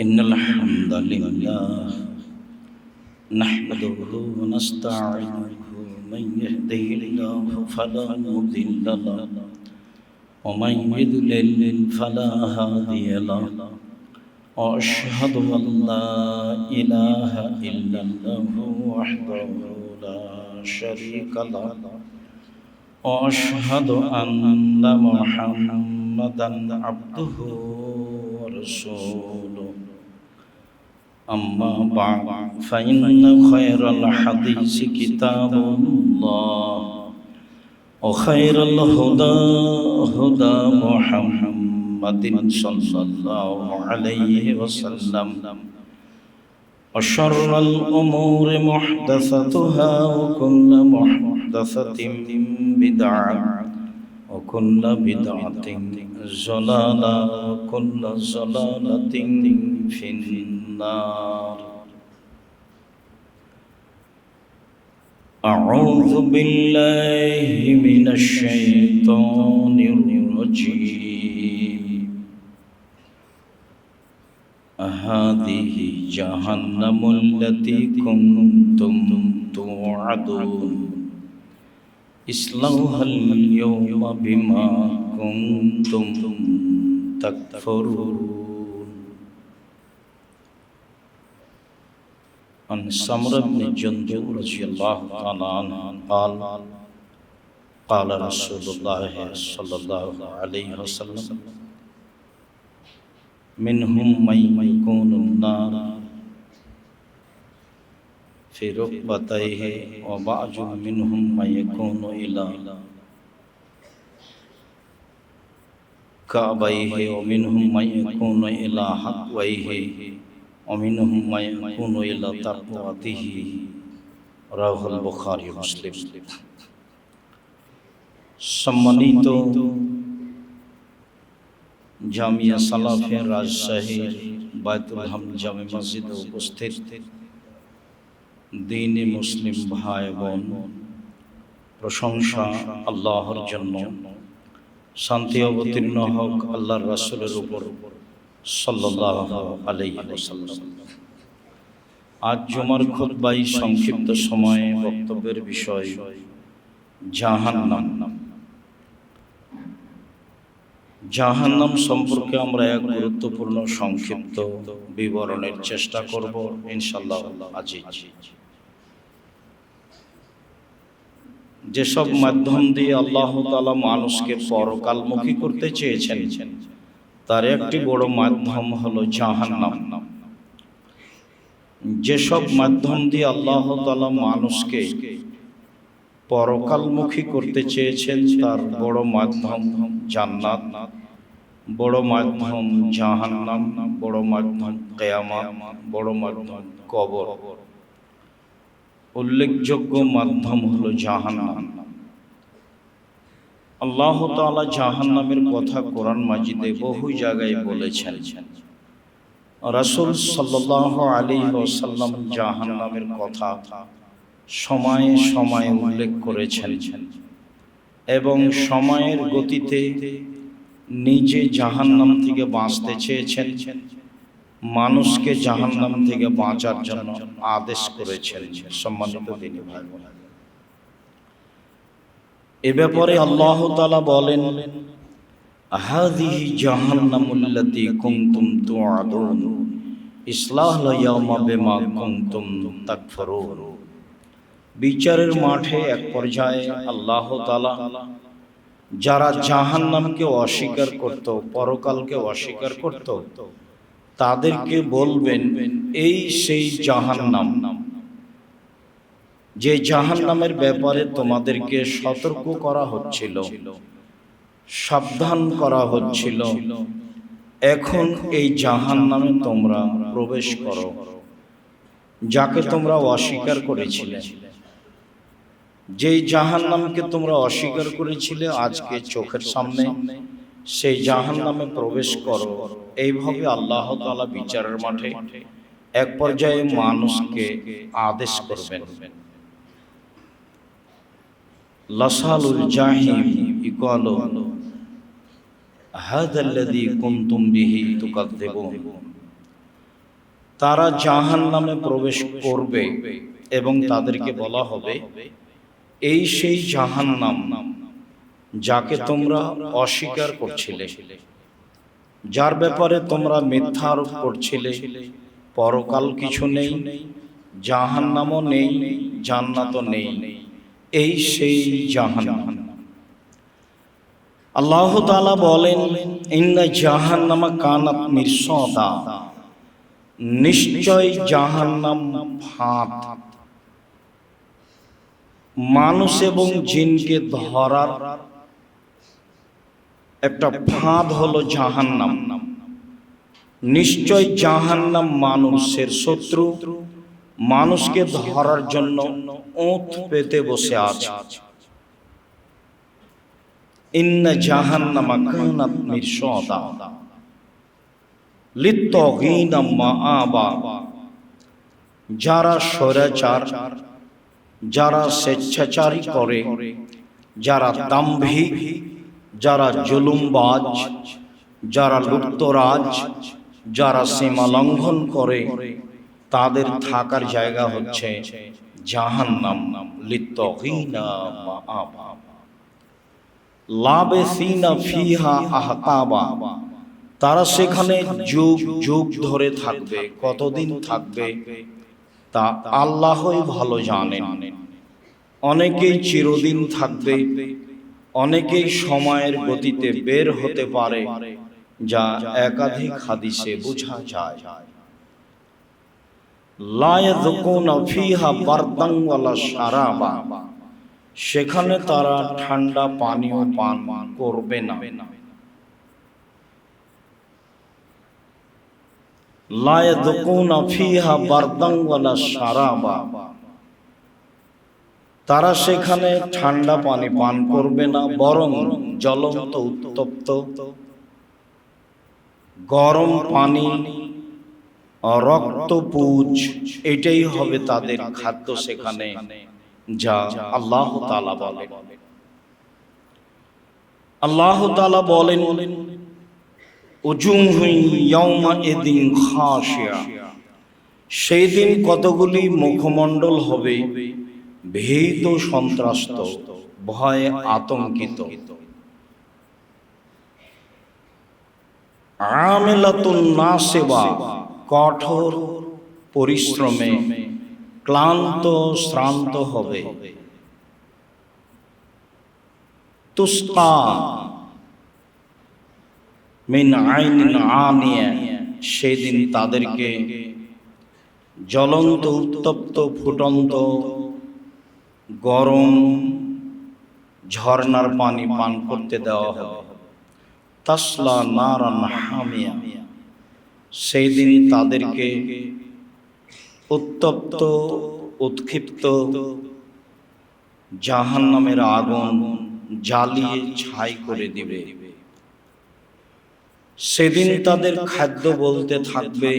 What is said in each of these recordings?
إن الحمد لله نحمده ونستعينه من يهده الله فلا مضل له ومن يضلل فلا هادي له وأشهد أن لا إله إلا الله وحده لا شريك له وأشهد أن محمدا عبده ورسوله أما بعد فإن خير الحديث كتاب الله وخير الهدى هدى محمد صلى الله عليه وسلم وشر الأمور محدثتها وكل محدثة بدعة وكل بدعة ضلالة وكل ضلالة في النار. أعوذ بالله من الشيطان الرجيم. هذه جهنم التي كنتم توعدون اصلوها اليوم بما كنتم تكفرون. عن سمرة بن جندب رضي الله تعالى عنه قال قال رسول الله صلى الله عليه وسلم منهم من يكون النار في ركبتيه وبعض منهم من يكون إلى كعبيه ومنهم من يكون إلى حقويه ومنهم من يكون إلى تقواته. রাওয়াহুল বুখারী মুসলিম। সম্মানিত জামিয়া সালাফিয়া রাজশাহীর বায়তুল হামদ জামে মসজিদে উপস্থিত দ্বীনে মুসলিম ভাই বোন, প্রশংসা আল্লাহর জন্য, শান্তি অবতীর্ণ হোক আল্লাহর রাসূলের উপর সাল্লাল্লাহু আলাইহি ওয়াসাল্লাম। আজ জুমার খুতবায় সংক্ষিপ্ত সময়ে বক্তব্যের বিষয় জাহান্নাম। জাহান্নাম সম্পর্কে আমরা এক গুরুত্বপূর্ণ সংক্ষিপ্ত বিবরণের চেষ্টা করব ইনশাআল্লাহ আজিজ। যেসব মাধ্যম দিয়ে আল্লাহ তাআলা মানুষকে পরকালমুখী করতে চেয়েছেন তার একটি বড় মাধ্যম হলো জাহান্নাম। যেসব মাধ্যম দিয়ে আল্লাহ তাআলা মানুষকে পরকালমুখী করতে চেয়েছেন তার বড় মাধ্যম জান্নাত, বড় মাধ্যম জাহান্নাম, বড় মাধ্যম কিয়ামত, বড় মাধ্যম কবর। উল্লেখযোগ্য মাধ্যম হলো জাহান্নাম। আল্লাহ তাআলা জাহান্নামের কথা কোরআন মাজিদে বহু জায়গায় বলেছেন। রাসূল সাল্লাল্লাহু আলাইহি ওয়াসাল্লাম জাহান্নামের কথা সময়ে সময়ে উল্লেখ করেছেন এবং সময়ের গতিতে নিজে জাহান্নাম থেকে বাঁচতে চেয়েছেন, মানুষকে জাহান্নাম থেকে বাঁচার জন্য আদেশ করেছেন। সম্মানিত দিনী ভাই বোন, এ ব্যাপারে আল্লাহ তাআলা বলেন হাযিহি জাহান্নামুল্লাতী কুনতুম তুআদুন ইসলাহা ইয়াওমা বিমা কুনতুম তাকফুরুন। বিচারের মাঠে এক পর্যায়ে আল্লাহ তাআলা যারা জাহান্নামকে অস্বীকার করত, পরকালকে অস্বীকার করত, তাদেরকে বলবেন এই সেই জাহান্নাম যে জাহান্নামের ব্যাপারে তোমাদেরকে সতর্ক করা হচ্ছিল, সাবধান করা হচ্ছিল, এখন এই জাহান্নামে তোমরা প্রবেশ করো, যাকে তোমরা অস্বীকার করেছিলে। যেই জাহান্নামকে তোমরা অস্বীকার করেছিলে আজকে চোখের সামনে সেই জাহান্নামে প্রবেশ করো। এইভাবে আল্লাহ তাআলা বিচারের মাঠে এক পর্যায়ে মানুষকে আদেশ করবেন। লাসালুল জাহিম ইকালু হাযাল্লাযী কুনতুম বিহি তুকাযযিবুন। তারা জাহান্নামে প্রবেশ করবে এবং তাদেরকে বলা হবে, এই সেই জাহান্নাম যাকে তোমরা অস্বীকার করছিলে, যার ব্যাপারে তোমরা মিথ্যা আরোপ করছিলে, পরকাল কিছু নেই, জাহান্নামও নেই, জান্নাতও নেই, এই সেই জাহান্নাম। আল্লাহ তাআলা বলেন, ইন্না জাহান্নামা কানাত মিরসাদা, নিশ্চয় জাহান্নাম ফাঁদ। মানুষ এবং জিনকে ধরার একটা ফাঁদ হলো জাহান্নাম। নিশ্চয় জাহান্নাম মানুষের শত্রু, মানুষকে ধরার জন্য ওঁত পেতে বসে আছে। ইন্না জাহান্নামা কানাত মিরসাদা লিত্তাগিনা মাআবা, যারা স্বৈরাচার, যারা স্বেচ্ছাচারী করে, যারা দাম্ভিক, যারা জুলুমবাজ, যারা লুপ্তরাজ, যারা সীমা লঙ্ঘন করে, তাদের থাকার জায়গা হচ্ছে জাহান্নাম। লিত্তাগিনা মাআবা লাবিসিনা ফিহা আহকাবা, তারা সেখানে যুগ যুগ ধরে থাকবে। কতদিন থাকবে তা আল্লাহই ভালো জানেন। অনেকেই চিরদিন থাকবে, অনেকেই সময়ের গতিতে বের হতে পারে, যা একাধিক হাদিসে বোঝা যায়। লা ইয়াযকুনা ফিহা বারদান ওয়ালা শারাবা, সেখানে তারা ঠান্ডা পানীয় পান করবে না। লা ইয়াযকুনা ফিহা বারদান ওয়ালা শারাবা, তারা সেখানে ঠান্ডা পানি পান করবে না, বরং জ্বলন্ত উত্তপ্ত গরম পানি, রক্তপুঞ্জ, এটাই হবে তাদের খাদ্য সেখানে, যা আল্লাহ তাআলা বলেন। আল্লাহ তাআলা বলেন, উজুহু ইয়াওমাইদিন খাশিয়া, সেই দিন কতগুলি মুখমণ্ডল হবে ভীত, সন্ত্রস্ত, ভয়ে আতঙ্কিত। আমিলাতুন নাসিবা, কঠোর পরিশ্রমে ক্লান্ত শ্রান্ত হবে। তুসকা মিন আইনিন আনিয়া, সেদিন তাদেরকে জ্বলন্ত উত্তপ্ত ফুটন্ত গরম ঝর্ণার পানি পান করতে দেওয়া হবে। তাসলা নারান হামিয়া, সেই দিন তাদেরকে উত্তপ্ত উৎক্ষিপ্ত জাহান্নামের আগুন জ্বালিয়ে ছাই করে দিবে। সেদিন তাদের খাদ্য বলতে থাকবে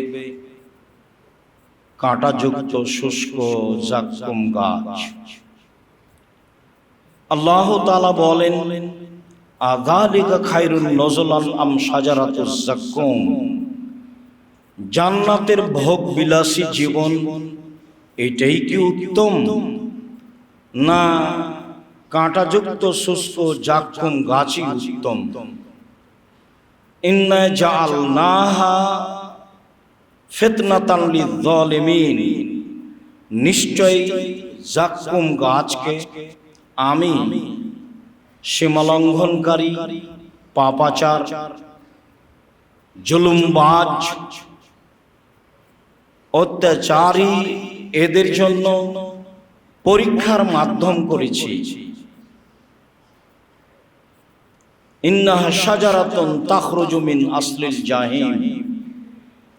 কাঁটাযুক্ত শুষ্ক জাক্কুম গাছ। আল্লাহ তাআলা বলেন, আযালিকা খায়রুন নুজুলান আম শাজারাতুজ জাক্কুম, জান্নাতের ভোগ বিলাসী জীবন এটাই কি উত্তম, না কাঁটাযুক্ত শুষ্ক জাক্কুম গাছই উত্তম? ইন্না জাআলনাহা ফিতনাতান লিয-যালিমিন, নিশ্চয় জাক্কুম গাছকে আমি সীমালঙ্ঘনকারী, পাপাচার, জুলুমবাজ, অত্যাচারী এদের জন্য পরীক্ষার মাধ্যম করেছি। ইন্নাহা শাজারাতুন তাখরুজু মিন আসলিল জাহিম,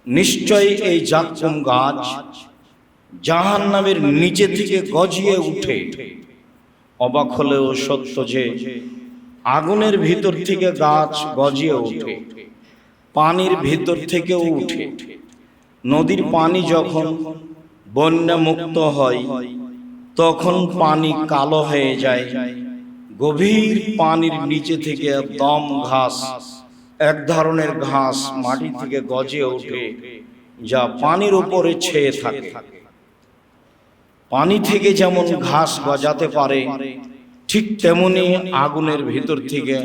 নিশ্চয় এই জাক্কুম গাছ জাহান্নামের নিচে থেকে গজিয়ে উঠে। অবাক হলেও সত্য যে আগুনের ভিতর থেকে গাছ গজিয়ে ওঠে, পানির ভিতর থেকেও উঠে। নদীর পানি যখন বন্যা মুক্ত হয় তখন পানি কালো হয়ে যায়। গভীর পানির নিচে থেকে দম ঘাস, এক ধরনের ঘাস মাটি থেকে গজিয়ে ওঠে, যা পানির উপরে ছেয়ে থাকে। পানি থেকে যেমন ঘাস গজাতে পারে, ঠিক তেমনি আগুনের ভিতর থেকে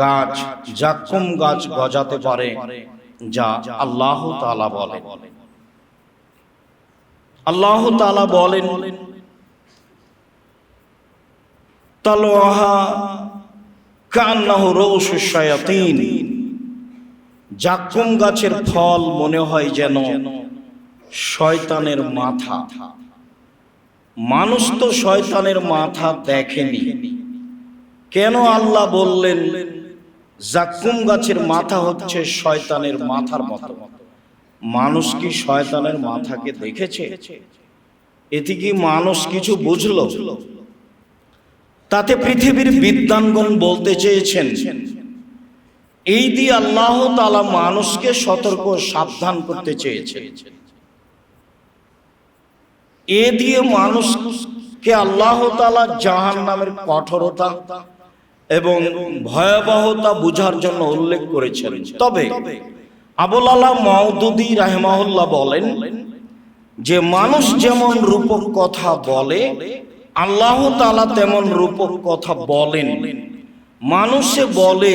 গাছ, জাক্কুম গাছ গজাতে পারে, যা আল্লাহ তাআলা বলেন। আল্লাহ তাআলা বলেন, তালওয়াহা কান্নাহু রউসুশ শায়াতিন, জাক্কুম গাছের ফল মনে হয় যেন শয়তানের মাথা। মানুষ তো শয়তানের মাথা দেখেনি, কেন আল্লাহ বললেন জাক্কুম গাছের মাথা হচ্ছে শয়তানের মাথার মতো? মানুষ কি শয়তানের মাথাকে দেখেছে? এতে কি মানুষ কিছু বুঝলো? তাতে পৃথিবীর বিদ্বানগণ বলতে চেয়েছেন, এই দিয়ে আল্লাহ তাআলা মানুষকে সতর্ক সাবধান করতে চেয়েছেন। এ দিয়ে মানুষকে আল্লাহ তাআলা জাহান্নামের কঠোরতা এবং ভয়াবহতা বুঝার জন্য উল্লেখ করেছেন। তবে আবুল আলা মাওদুদী রাহিমাহুল্লাহ বলেন যে মানুষ যেমন রূপক কথা বলে, আল্লাহ তাআলা তেমন রূপক কথা বলেন। মানুষে বলে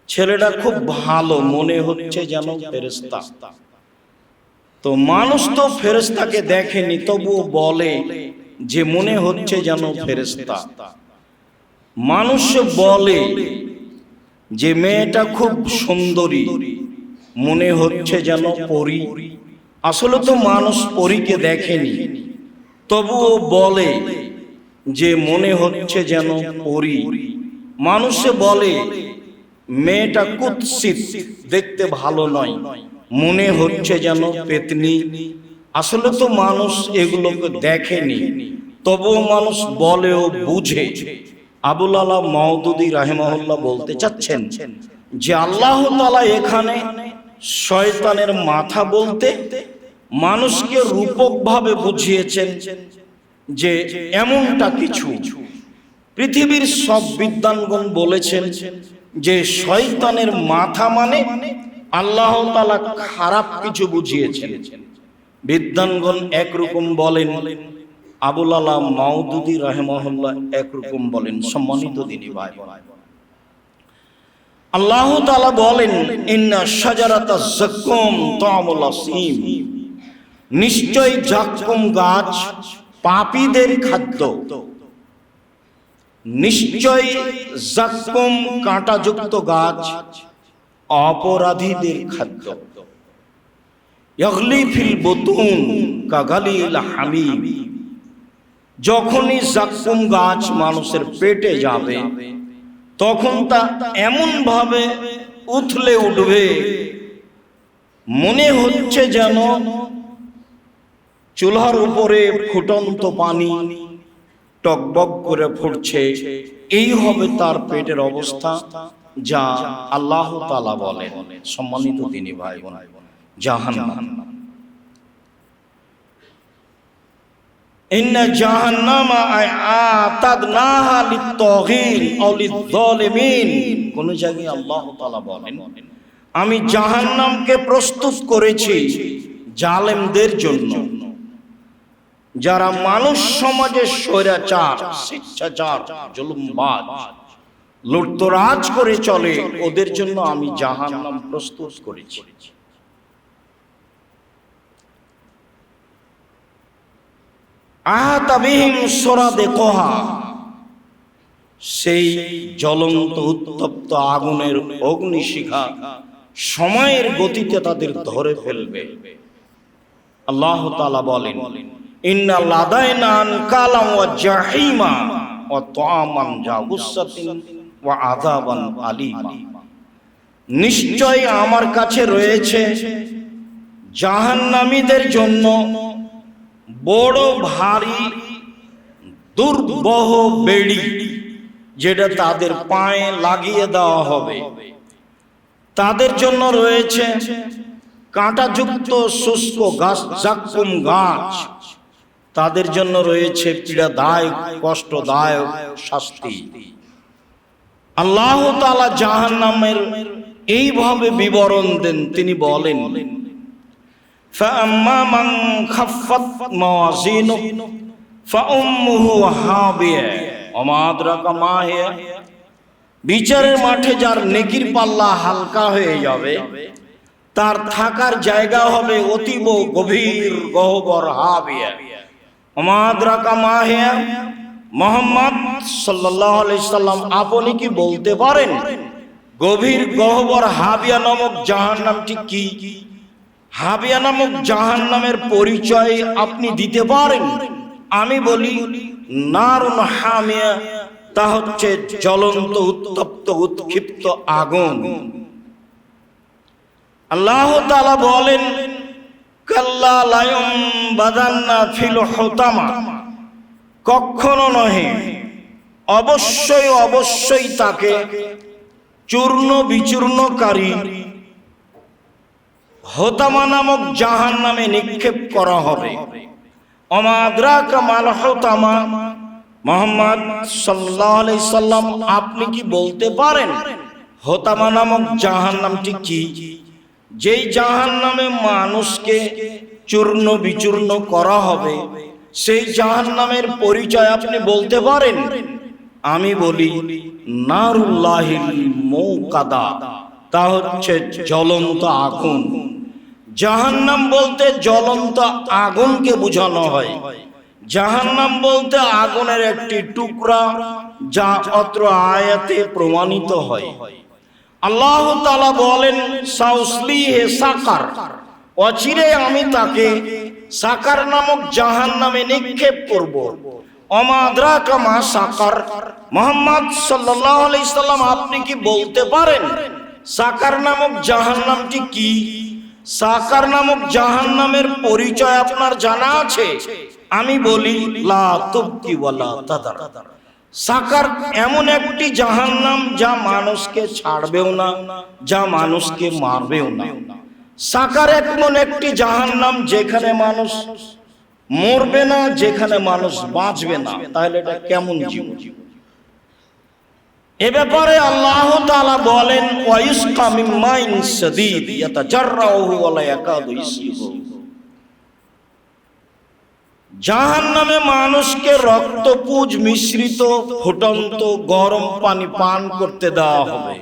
ছেলেটা খুব ভালো, মনে হচ্ছে যেন ফেরেশতা। তো মানুষ তো ফেরেশতাকে দেখেনি, তবুও বলে যে মনে হচ্ছে যেন ফেরেশতা। মানুষ বলে যে মেয়েটা খুব সুন্দরী, মনে হচ্ছে যেন পরী। আসলে তো মানুষ পরীকে দেখেনি, তবুও বলে যে মনে হচ্ছে যেন পরী। মানুষে বলে মেয়েটা কুৎসিত, দেখতে ভালো নয়, মনে হচ্ছে যেন পেতনি। আসলে তো মানুষ এগুলোকে দেখেনি, তবুও মানুষ বলে ও বুঝে। আবুল আলা মাওদুদী রাহিমাহুল্লাহ বলতে চাচ্ছেন যে আল্লাহ তাআলা এখানে শয়তানের মাথা বলতে মানুষকে রূপকভাবে বুঝিয়েছেন যে এমনটা কিছু। পৃথিবীর সব বিদ্বানগণ বলেছেন যে শয়তানের মাথা মানে আল্লাহ তাআলা খারাপ কিছু বুঝিয়েছেন। বিদ্বানগণ একরকম বলেন, আবুল আলা মাওদুদী রাহিমাহুল্লাহ একরকম বলেন। সম্মানিত দিনী ভাই, আল্লাহ তাআলা বলেন, ইন্না শাজারাতাজ যাক্কুম তা'মুল আসীম, নিশ্চয় জাক্কুম গাছ পাপীদের খাদ্য। নিশ্চয় জাক্কুম কাঁটাযুক্ত গাছ অপরাধীদের খাদ্য। ইয়াগলি ফিল বুতুন কাগালিল হামিম, যখনই জাক্কুম গাছ মানুষের পেটে যাবে তখন তা এমন ভাবে উথলে উঠবে, মনে হচ্ছে যেন চুলার উপরে ফুটন্ত পানি টকবক করে ফুটছে। এই হবে তার পেটের অবস্থা, যা আল্লাহ তাআলা বলেন। সম্মানিত দিনী ভাই বোন, জাহান্নাম, ইন্না জাহান্নামা আ'তাদনাহা লিত-তাগীন আও লিয-যালিমিন। কোন জায়গায় আল্লাহ তাআলা বলেন, আমি জাহান্নামকে প্রস্তুত করেছি জালেমদের জন্য, যারা মানুষ সমাজে স্বৈরাচার, শিক্ষাচার, জুলুমবাজ, লুটতরাজ করে চলে, ওদের জন্য আমি জাহান্নাম প্রস্তুত করেছি। আহাতা বিহিম সুরাদিকুহা, সেই জ্বলন্ত উত্তপ্ত আগুনের অগ্নিশিখা সময়ের গতিতে তাদের ধরে ফেলবে। আল্লাহ তাআলা বলেন, ইন্না লাদাইনা আনকালাম ওয়া জাহিমা ওয়া তাআমান যা গুসসাতিন ওয়া আযাবান আলীমা, নিশ্চয় আমার কাছে রয়েছে জাহান্নামীদের জন্য বড় ভারী দুর্বহ বেড়ি, যেটা তাদের পায়ে লাগিয়ে দেওয়া হবে। তাদের জন্য রয়েছে কাঁটাযুক্ত শুষ্ক গাছ, জাক্কুম গাছ। তাদের জন্য রয়েছে পীড়াদায়ক, কষ্টদায়ক শাস্তি। আল্লাহ তাআলা জাহান্নামের এইভাবে বিবরণ দেন। তিনি বলেন, ফাআম্মা মান খাফফাত মাওয়াজিনুহু ফাউম্মুহু হাবিয়া ওয়া মা আদরাকা মা হিয়া। বিচারের মাঠে যার নেকির পাল্লা হালকা হয়ে যাবে তার থাকার জায়গা হবে অতীব গভীর গহ্বর হাবিয়া। ওয়া মা আদরাকা মা হিয়া। মুহাম্মদ সাল্লাল্লাহু আলাইহি সাল্লাম আপনি কি বলতে পারেন গভীর গহ্বর হাবিয়া নামক জাহান্নামটি কি? হাবিয়া নামক জাহান্নামের পরিচয় আপনি দিতে পারেন? আমি বলি নারুন হামিয়া, তা হচ্ছে জ্বলন্ত উত্তপ্ত উৎক্ষিপ্ত আগুন। আল্লাহ তাআলা বলেন কাল্লা লা ইউনবাযান্না ফিল হুতামা, কখনো নহে, অবশ্যই অবশ্যই তাকে চূর্ণ বিচূর্ণকারী হোতামা নামক জাহান্নামে নিক্ষেপ করা হবে। ওয়া মা আদরাকা মাল হুতামা। মুহাম্মদ সাল্লাল্লাহু আলাইহি সাল্লাম আপনি কি বলতে পারেন হোতামা নামক জাহান্নামটি কি? যেই জাহান্নামে মানুষকে চূর্ণ বিচূর্ণ করা হবে সেই জাহান্নামের পরিচয় আপনি বলতে পারেন? আমি বলি নারুল্লাহিল মুকাদা, তা হচ্ছে জ্বলন্ত আগুন। জাহান্নাম বলতে জ্বলন্ত আগুনকে বোঝানো হয়। জাহান্নাম বলতে আগুনের একটি টুকরা, যা অত্র আয়াতে প্রমাণিত হয়। আল্লাহ তাআলা বলেন সাউসলিহে সাকার, অচিরে আমি তাকে সাকার নামক জাহান্নামে নিক্ষেপ করব। ওয়া মা আদরাকা মা সাকার। মুহাম্মদ সাল্লাল্লাহু আলাইহি সাল্লাম আপনি কি বলতে পারেন সাকার নামক জাহান্নামটি কি? সাকার নামক জাহান্নামের পরিচয় আপনার জানা আছে? আমি বলি লা তুবকি ওয়ালা তাদার। সাকার এমন একটি জাহান্নাম যা মানুষকে ছাড়বেও না, যা মানুষকে মারবেও না। সাকার এমন একটি জাহান্নাম যেখানে মানুষ মরবে না, যেখানে মানুষ বাঁচবে না। তাহলে এটা কেমন জীবন? এ ব্যাপারে আল্লাহ তাআলা বলেন ওয়ায়ুসকা মিন মাইন শাদীদ ইয়াতাজাররাহু ওয়া লা ইয়াকাদু ইসিবু। জাহান্নামে মানুষকে রক্তপুঞ্জ মিশ্রিত ফুটন্ত গরম পানি পান করতে দেওয়া হবে।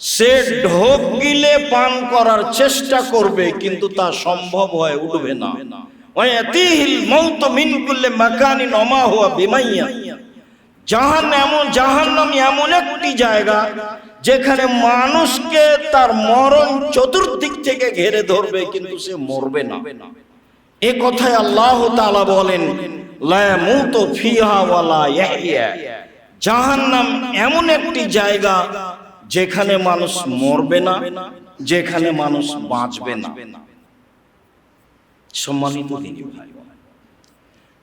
সে ঢোক গিলে পান করার চেষ্টা করবে কিন্তু তা সম্ভব হয়ে উঠবে না। ওয়ায়াতিহিল মাউত মিন কুল্লি মাকানিন ওয়া মা হুয়া বিমাইয়া। জাহান্নাম এমন একটি জায়গা যেখানে মানুষকে তার মরণ চতুর্দিক থেকে ঘিরে ধরবে কিন্তু সে মরবে না। এ কথায় আল্লাহ তাআলা বলেন লা ইয়ামুতু ফিহা ওয়া লা ইয়াহইয়া। জাহান্নাম এমন একটি জায়গা যেখানে মানুষ মরবে না, যেখানে মানুষ বাঁচবে না। সম্মানিত দিনী ভাই,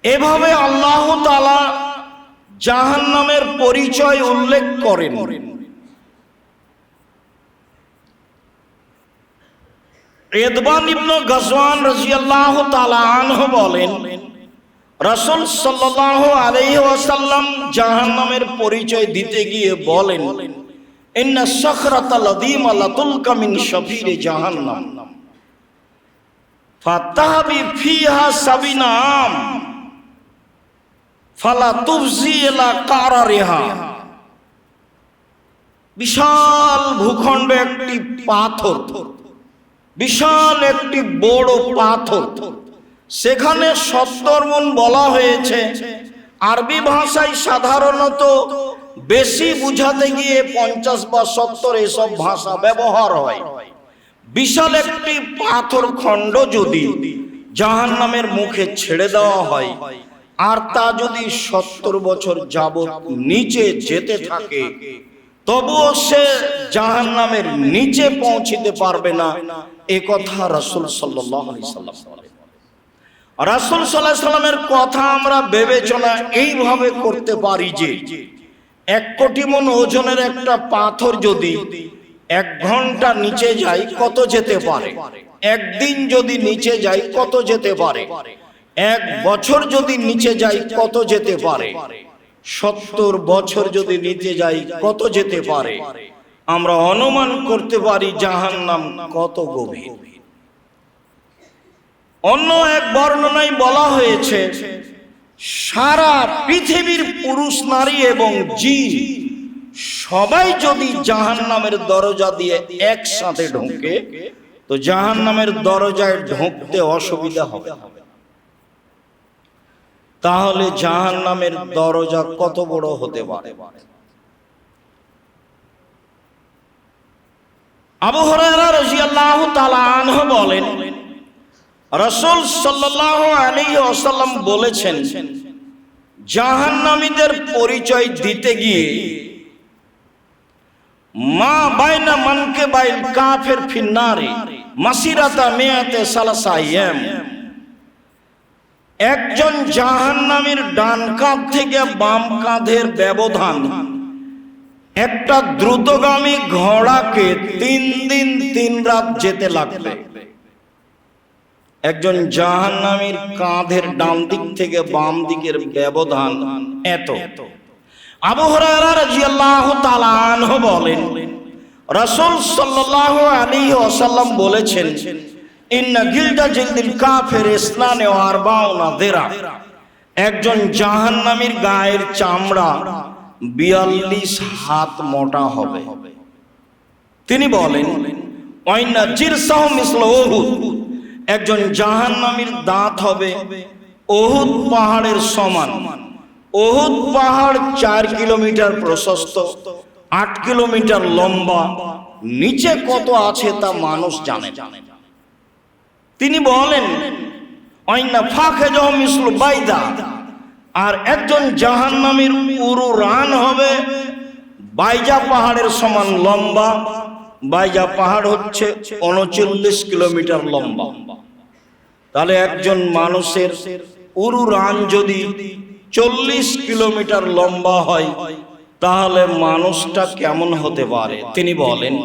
এভাবে আল্লাহ তাআলা জাহান্নামের পরিচয় উল্লেখ করেন। ইদবান ইবনে গাজওয়ান রাদিয়াল্লাহু তাআলা আনহু বলেন রাসূল সাল্লাল্লাহু আলাইহি ওয়াসাল্লাম জাহান্নামের পরিচয় দিতে গিয়ে বলেন ইন্না সাখরাতাল আযীমা লাতুলকা মিন শাফিরি জাহান্নাম ফাতাহাবি ফিহা সাবিনা আম ফালা তুফজি ইলা কারারিহা। বিশাল ভূখণ্ড একটি পাথর, বিশাল একটি বড় পাথর, সেখানে 70 মণ বলা হয়েছে। আরবি ভাষায় সাধারণত বেশি বুঝাতে গিয়ে 50 বা 70 এসব ভাষা ব্যবহার হয়। বিশাল একটি পাথর খণ্ড যদি জাহান্নামের মুখে ছেড়ে দেওয়া হয় আর তা যদি 70 বছর যাবত নিচে যেতে থাকে তবুও সে জাহান্নামের নিচে পৌঁছিতে পারবে না। এ কথা রাসূল সাল্লাল্লাহু আলাইহি সাল্লাম বলেন। রাসূল সাল্লাল্লাহু আলাইহি সাল্লামের কথা আমরা বিবেচনা এইভাবে করতে পারি যে 1 কোটি মণ ওজনের একটা পাথর যদি 1 ঘন্টা নিচে যায় কত যেতে পারে, একদিন যদি নিচে যায় কত যেতে পারে, 1 বছর যদি নিচে যায় কত যেতে পারে, 70 বছর যদি নিচে যায় কত যেতে পারে। আমরা অনুমান করতে পারি জাহান্নাম কত গভীর। অন্য এক বর্ণনায় বলা হয়েছে সারা পৃথিবীর পুরুষ নারী এবং জিন সবাই যদি জাহান্নামের দরজা দিয়ে একসাথে ঢোকে তো জাহান্নামের দরজায় ঢুকতে অসুবিধা হবে। তাহলে জাহান্নামের দরজা কত বড় হতে পারে? আবু হুরায়রা রাদিয়াল্লাহু তাআলা আনহু বলেন, রাসূল সাল্লাল্লাহু আলাইহি ওয়াসাল্লাম বলেছেন, জাহান্নামীদের পরিচয় দিতে গিয়ে মা বাইনা মানকে বাইল কাফির ফিন্নারে মাসিরাতা মিয়াতে সালাসা আইয়াম, একজন জাহান্নামীর ডান কাঁধ থেকে বাম কাঁধের ব্যবধান একটা দ্রুতগামী ঘোড়াকে 3 দিন 3 রাত যেতে লাগবে। একজন জাহান্নামীর কাঁধের ডান দিক থেকে বাম দিকের ব্যবধান এত। আবু হুরায়রা রাদিয়াল্লাহু তাআলা আনহু বলেন, রাসূল সাল্লাল্লাহু আলাইহি ওয়াসাল্লাম বলেছেন, ইন্না গিলদা জিলদিল কাফির ইসনানে ওয়া আরবাউনা যিরা, একজন জাহান্নামীর গায়ের চামড়া 42 হাত মোটা হবে। তিনি বলেন, ওয়াইন্না জিরসাহু মিসলু উহুদ, একজন জাহান্নামীর দাঁত হবে উহুদ পাহাড়ের সমান। উহুদ পাহাড় 4 কিলোমিটার প্রশস্ত, 8 কিলোমিটার লম্বা, নিচে কত আছে তা মানুষ জানে। তিনি বলেন, আইনা ফাখিযুহু মিসলু বাইদা, আর একজন জাহান্নামীর উরু রান হবে বাইজা পাহাড়ের সমান লম্বা। বাইজা পাহাড় হচ্ছে 39 কিলোমিটার লম্বা। তাহলে একজন মানুষের উরু রান যদি 40 কিলোমিটার লম্বা হয় তাহলে মানুষটা কেমন হতে পারে? তিনি বলেন,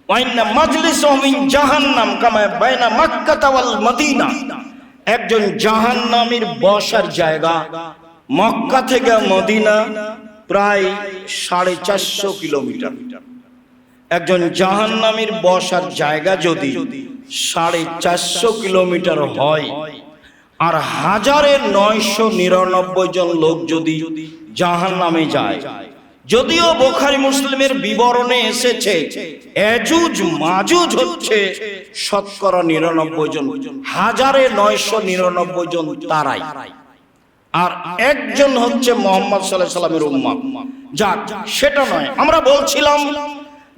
ওয়াইন্না মাজলিসুহু মিন জাহান্নাম কামা বাইনা মক্কা ওয়াল মদিনা, একজন জাহান্নামীর বসার জায়গা মক্কা থেকে মদিনা প্রায় 450 কিলোমিটার। একজন জাহান্নামীর বসার জায়গা যদি 450 কিলোমিটার হয় আর 1999 জন লোক যদি জাহান্নামে যায়, যদিও বুখারী মুসলিমের বিবরণে এসেছে এজুজ মাজুজ হচ্ছে শতকরা 99 জন, 1999 জন তারাই, আর একজন হচ্ছে মুহাম্মদ সাল্লাল্লাহু আলাইহি সাল্লামের উম্মত। যাক, সেটা নয়, আমরা বলছিলাম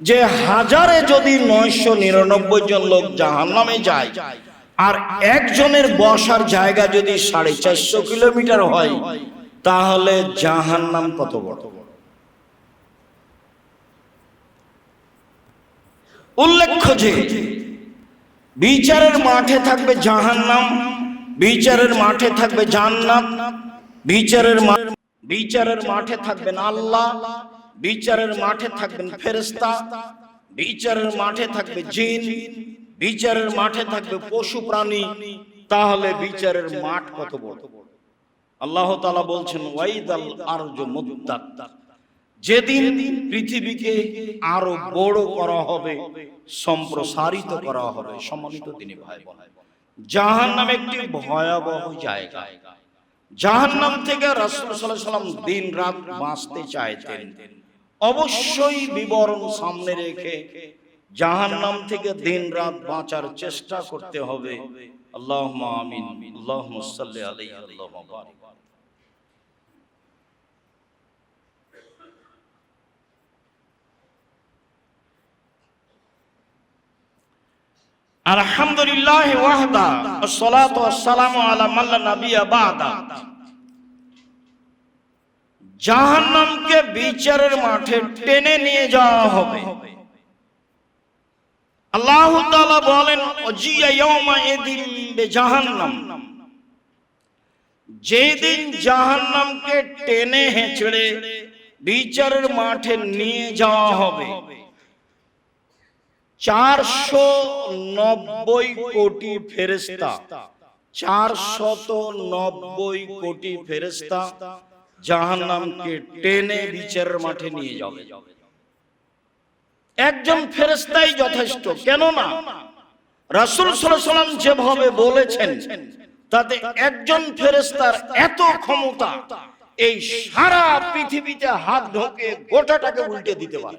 যে 1000-এ যদি 999 জন লোক জাহান্নামে যায় আর একজনের বসার জায়গা যদি 450 কিলোমিটার হয় তাহলে জাহান্নাম কত বড়? উল্লেখ্য যে বিচারের মাঠে থাকবে জাহান্নাম, বিচারের মাঠে থাকবে জান্নাত, বিচারের মাঠে থাকবেন আল্লাহ, বিচারের মাঠে থাকবেন ফেরেশতা, বিচারের মাঠে থাকবে জিন, বিচারের মাঠে থাকবে পশু প্রাণী। তাহলে বিচারের মাঠ কত বড়? আল্লাহ তাআলা বলছেন, ওয়াইদাল আরজু মুদ্দাত, যেদিন পৃথিবীকে আরো বড় করা হবে, সম্প্রসারিত করা হবে। সম্মানিত দিনী ভাই বোন, জাহান্নাম একটি ভয়াবহ জায়গা। জাহান্নাম থেকে রাসূল সাল্লাল্লাহু আলাইহি ওয়াসাল্লাম দিন রাত বাঁচতে চাইতেন। অবশ্যই বিবরণ সামনে রেখে জাহান্নাম থেকে দিন রাত বাঁচার চেষ্টা করতে হবে। আল্লাহুম্মা আমিন। আল্লাহুম্মা সাল্লি আলাইহি আল্লাহুম্মা বারিক। আলহামদুলিল্লাহ ওয়াহদা ওয়াসসালাতু ওয়াসসালামু আলা মান লা নাবিয়্যা বাদা। জাহান্নামকে বিচারের মাঠে টেনে নিয়ে যাওয়া হবে। আল্লাহ তাআলা বলেন, ওয়াজিয়া ইয়াউমা ইযিন বিজাহান্নাম, যেদিন জাহান্নামকে টেনে হেঁচড়ে বিচারের মাঠে নিয়ে যাওয়া হবে, 490 কোটি ফেরেশতা, 490 কোটি ফেরেশতা জাহান্নামকে টেনে বিচারের মাঠে নিয়ে যাবে। একজন ফেরেশতাই যথেষ্ট। কেননা রাসূল সাল্লাল্লাহু আলাইহি ওয়াসাল্লাম যেভাবে বলেছেন তাতে একজন ফেরেশতার এত ক্ষমতা, এই সারা পৃথিবীতে হাত ঢোকে গোটাটাকে উল্টে দিতে পারে।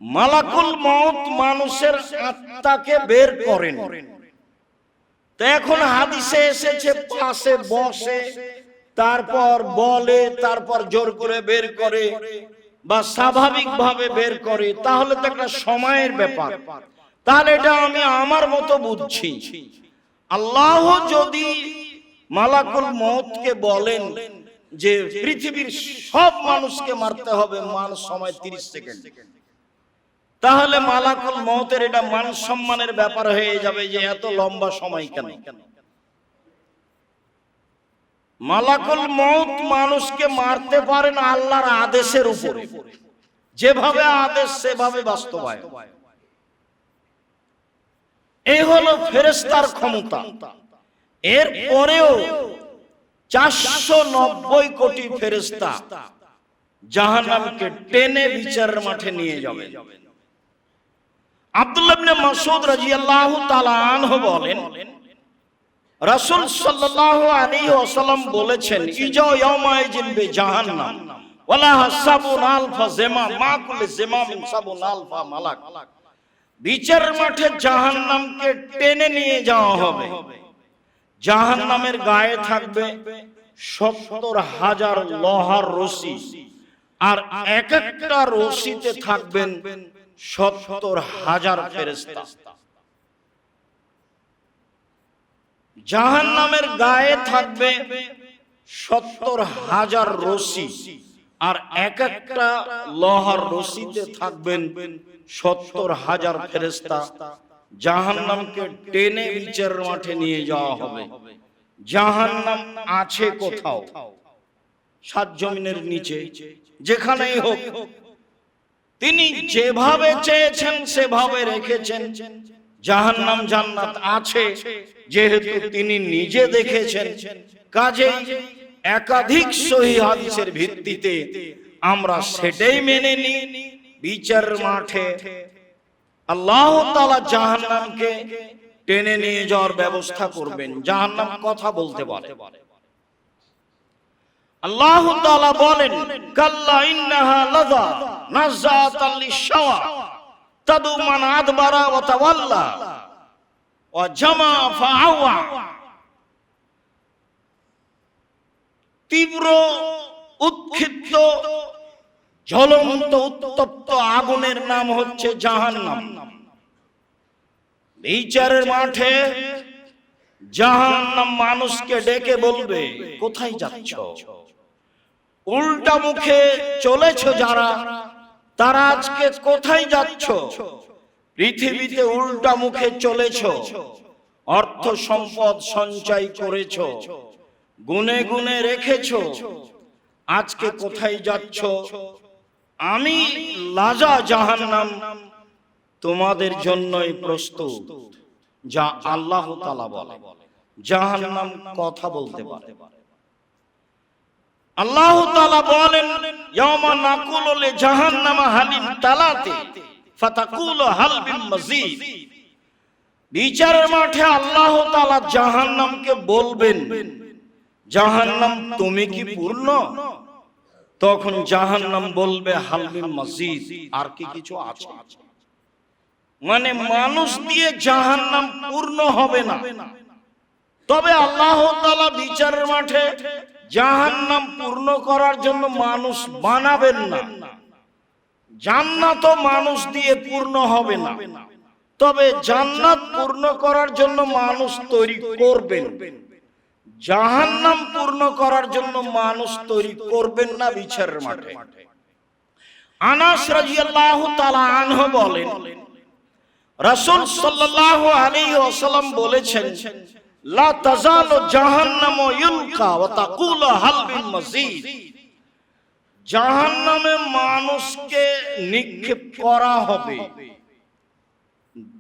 মালাকুল মউত মানুষের আত্মাকে বের করেন। তো এখন হাদিসে এসেছে পাশে বসে, তারপর বলে, তারপর জোর করে বের করে বা স্বাভাবিক ভাবে বের করে, তাহলে তো একটা সময়ের ব্যাপার। তাহলে এটা আমি আমার মতো বুঝছি। আল্লাহ যদি মালাকুল মউতকে বলেন যে পৃথিবীর সব মানুষকে মারতে হবে, মান সময় 30 সেকেন্ড, তাহলে মালাকুল মউতের এটা মান সম্মানের ব্যাপার হয়ে যাবে যে এত লম্বা সময় কেন? মালাকুল মউত মানুষকে মারতে পারে না আল্লাহর আদেশের উপরে, যেভাবে আদেশ সেভাবে বাস্তবায়ন। এই হলো ফেরেশতার ক্ষমতা। এর পরেও 490 কোটি ফেরেশতা জাহান্নামকে টেনে বিচারের মাঠে নিয়ে যাবে। আব্দুল্লাহ ইবনে মাসউদ রাদিয়াল্লাহু তাআলা আনহু বলেন, রাসূল সাল্লাল্লাহু আলাইহি ওয়াসাল্লাম বলেছেন, ইজা ইয়াউমাইজিন বে জাহান্নাম ওয়ালা হাসাবুন আলফা জিমাম মা কুল্লি জিমামিন সাবুন আলফা মালাক। বিচারের মাঠে জাহান্নামকে টেনে নিয়ে যাওয়া হবে। জাহান্নামের গায়ে থাকবে 70,000 লোহার রশি, আর এক একটা রশিতে থাকবেন 70,000 ফেরেশতা। জাহান্নামের গায়ে থাকবে 70,000 রশি, আর এক একটা লোহার রশিতে থাকবেন 70,000 ফেরেশতা। জাহান্নামকে টেনে বিচারের মাঠে নিয়ে যাওয়া হবে। জাহান্নাম আছে কোথাও? 7 জমিনের নিচে, যেখানেই হোক। তিনি যেভাবে চেয়েছেন সেভাবে রেখেছেন। জাহান্নাম জান্নাত আছে যেহেতু তিনি নিজে দেখেছেন, কাজেই একাধিক সহিহ হাদিসের ভিত্তিতে আমরা সেটাই মেনে নিই। বিচার মাঠে আল্লাহ তাআলা জাহান্নামকে টেনে নিয়ে যাওয়ার ব্যবস্থা করবেন। জাহান্নাম কথা বলতে পারে। আল্লাহ তাআলা বলেন, কাল্লা ইন্নাহা লাযা নাযাতাল লিশাওয়া তাদু মান আদবারা ওয়া তাওয়াল্লা ওয়া জামা ফাআওয়া। তীব্র উৎক্ষিপ্ত জ্বলন্ত উত্তপ্ত আগুনের নাম হচ্ছে জাহান্নাম। বিচারের মাঠে জাহান্নাম মানুষকে ডেকে বলবে, কোথায় যাচ্ছ? উল্টা মুখে চলেছো যারা, তারা আজকে কোথায় যাচ্ছ? পৃথিবীতে উল্টা মুখে চলেছো, অর্থ সম্পদ সঞ্চয় করেছো, গুনে গুনে রেখেছো, আজকে কোথায় যাচ্ছ? আমি লাজা জাহান্নাম তোমাদের জন্যই প্রস্তুত, যা আল্লাহ তাআলা বলে। জাহান্নাম কথা বলতে পারে। আল্লাহ তাআলা বলেন, ইয়াওমা নাকুলু লি জাহান্নামা হালিম তালাতি ফাতাকুলু হাল বিম মাজিদ। বিচারের মাঠে আল্লাহ তাআলা জাহান্নামকে বলবেন, জাহান্নাম তুমি কি পূর্ণ? তখন জাহান্নাম বলবে, হাল বিম মাজিদ, আর কি কিছু আছে? মানে মানুষ দিয়ে জাহান্নাম পূর্ণ হবে না। তবে আল্লাহ তাআলা বিচারের মাঠে জাহান্নাম পূর্ণ করার জন্য মানুষ বানাবেন না। জান্নাতও মানুষ দিয়ে পূর্ণ হবে না, তবে জান্নাত পূর্ণ করার জন্য মানুষ তৈরি করবেন। জাহান্নাম পূর্ণ করার জন্য মানুষ তৈরি করবেন না বিচারের মাঠে। আনাস রাদিয়াল্লাহু তাআলা আনহু বলেন, রাসূল সাল্লাল্লাহু আলাইহি ওয়াসাল্লাম বলেছেন, লা তাজালু জাহান্নামু ইউলকা ওয়া তাকুলু হাল বিল মাজিদ। জাহান্নামে মানুষকে নিক্ষেপ করা হবে,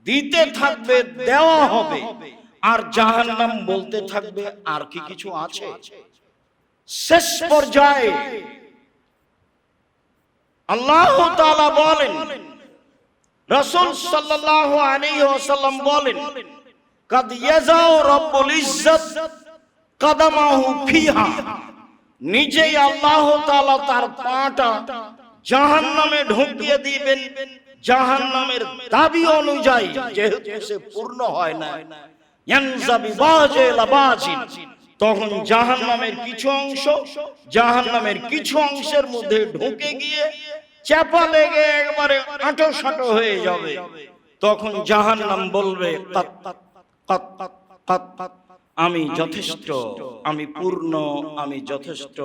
দিতে থাকবে, দেওয়া হবে, আর জাহান্নাম বলতে থাকবে, আর কি কিছু আছে? শেষ পর্যায়ে আল্লাহ তাআলা বলেন, রাসূল সাল্লাল্লাহু আলাইহি ওয়াসাল্লাম বলেন, কাদ ইয়াজাউ রাব্বুল ইজ্জত কাদামাহু ফিহা, নিজেই আল্লাহ তাআলা তার পাটা জাহান্নামে ঢুকিয়ে দিবেন জাহান্নামের দাবি অনুযায়ী, যেহেতু সে পূর্ণ হয় না। ইয়ানজাবি বাজিল বাজিল, তখন জাহান্নামের কিছু অংশ জাহান্নামের কিছু অংশের মধ্যে ঢুকে গিয়ে চাপা লেগে একবারে আঁটো হয়ে যাবে। তখন জাহান্নাম বলবে, কাত কাত কাত কাত, আমি যথেষ্ট, আমি পূর্ণ, আমি যথেষ্ট।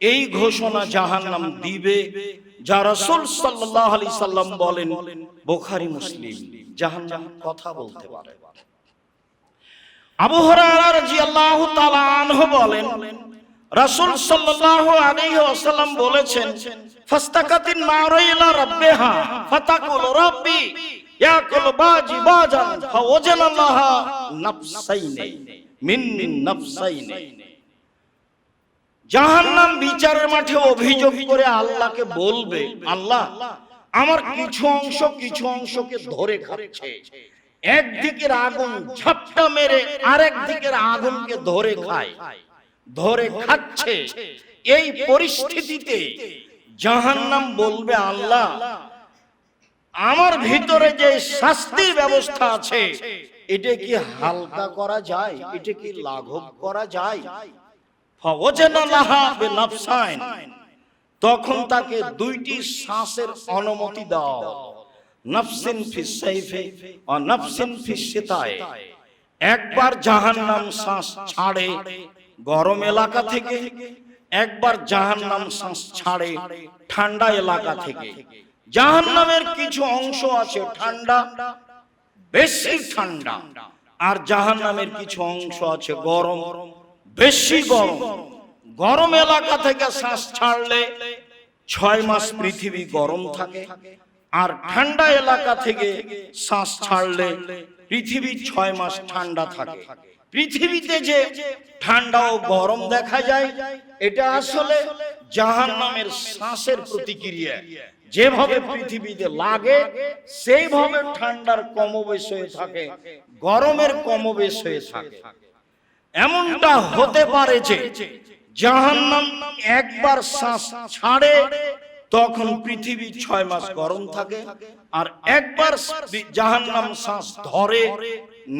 এই ঘোষণা জাহান্নাম দিবে। যা রাসূল সাল্লাল্লাহু আলাইহি সাল্লাম বলেন, বুখারী মুসলিম, জাহান্নাম কথা বলতে পারে। আবু হুরায়রা রাদিয়াল্লাহু তাআলা আনহু বলেন, রাসূল সাল্লাল্লাহু আলাইহি ওয়াসাল্লাম বলেছেন, ফাস্তাকাতিন নারু ইলা রাব্বিহা ফাতাকুল রাব্বি ইয়াকুল বাজি বাজান ফাওয়াজানাল্লাহা নাফসাইনি মিন নাফসাইনি। জাহান্নাম বিচারের মাঠে অভিযোগ করে আল্লাহকে বলবে, আল্লাহ, আমার কিছু অংশকে ধরে খাচ্ছে। একদিকের আগুন ঝাপটা মেরে আরেক দিকের আগুনকে ধরে খায়, ধরে খাচ্ছে। এই পরিস্থিতিতে জাহান্নাম বলবে, আল্লাহ, আমার ভিতরে যে শাস্তির ব্যবস্থা আছে, এটা কি হালকা করা যায়? এটা কি লাঘব করা যায়? ফাওয়াজানাল্লাহা বিনাফসাইন, তখন তাকে দুইটি শ্বাসের অনুমতি দাও। নাফসিন ফিস সাইফে ও নাফসিন ফিস শিতায়ে। একবার জাহান্নাম শ্বাস ছাড়ে গরম এলাকা থেকে, একবার জাহান্নাম শ্বাস ছাড়ে ঠান্ডা এলাকা থেকে। জাহান্নামের কিছু অংশ আছে ঠান্ডা, বেশি ঠান্ডা, আর জাহান্নামের কিছু অংশ আছে গরম, বেশি গরম। গরম এলাকা থেকে শ্বাস ছাড়লে 6 মাস পৃথিবী গরম থাকে, আর ঠান্ডা এলাকা থেকে শ্বাস ছাড়লে পৃথিবী 6 মাস ঠান্ডা থাকে। পৃথিবীতে যে ঠান্ডা ও গরম দেখা যায়, এটা আসলে জাহান্নামের শ্বাসের প্রতিক্রিয়া। যেভাবে পৃথিবীতে লাগে সেইভাবে ঠান্ডার কমবেশ হয়ে থাকে, গরমের কমবেশ হয়ে থাকে। এমনটা হতে পারে যে জাহান্নাম একবার শ্বাস ছাড়ে তখন পৃথিবী 6 মাস গরম থাকে, আর একবার জাহান্নাম শ্বাস ধরে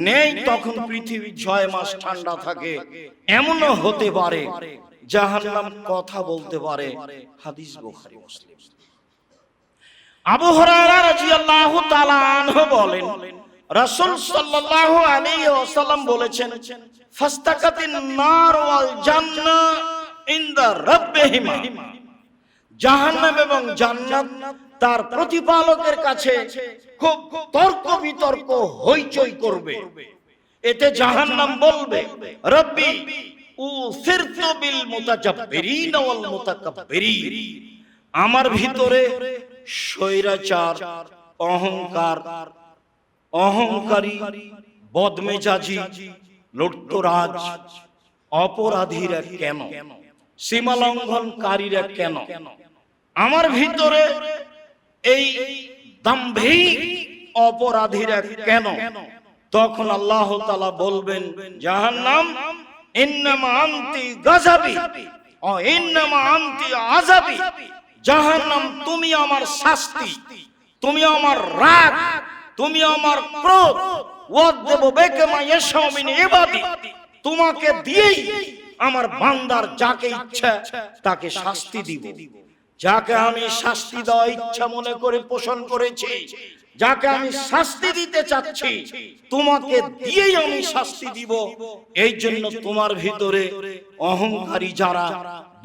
নেই তখন পৃথিবী 6 মাস ঠান্ডা থাকে। এমনও হতে পারে জাহান্নাম কথা বলতে পারে। হাদিস বুখারী মুসলিম। আবু হুরায়রা রাদিয়াল্লাহু তাআলা আনহু বলেন, রাসূল সাল্লাল্লাহু আলাইহি ওয়াসাল্লাম বলেছেন, ফাস্তাকাতিন নার ওয়াল জান্নাহ ইনদা রাব্বিহিমা। জাহান্নাম এবং জান্নাত তার প্রতিপালকের কাছে খুব তর্ক বিতর্ক হইচই করবে। এতে জাহান্নাম বলবে, রব্বি উসিরতু বিল মুতাজাব্বিরিন ওয়াল মুতাকাব্বিরিন। আমার ভিতরে স্বৈরাচার, অহংকারী, বদমেজাজি, লুটতরাজ, অপরাধীরা কেন, সীমা লঙ্ঘনকারীরা কেন, আমার ভিতরে এই দাম্ভিক অপরাধীরা কেন? তখন আল্লাহ তাআলা বলবেন, জাহান্নাম, ইন্নামা আনতি গাযাবি ও ইন্নামা আনতি আযাবি। জাহান্নাম, তুমি আমার শাস্তি, তুমি আমার রাগ, তুমি আমার ক্রোধ। ওয়াদবু বিকা মা ইয়াশাউ মিন ইবাদি। তোমাকে দিয়েই আমার বান্দার যাকে ইচ্ছা তাকে শাস্তি দিব। যাকে আমি শাস্তি দেওয়া ইচ্ছা মনে করে পোষণ করেছি, যাকে আমি শাস্তি দিতে চাচ্ছি, তোমাকে দিয়েই আমি শাস্তি দিব। এই জন্য তোমার ভিতরে অহংকারী যারা,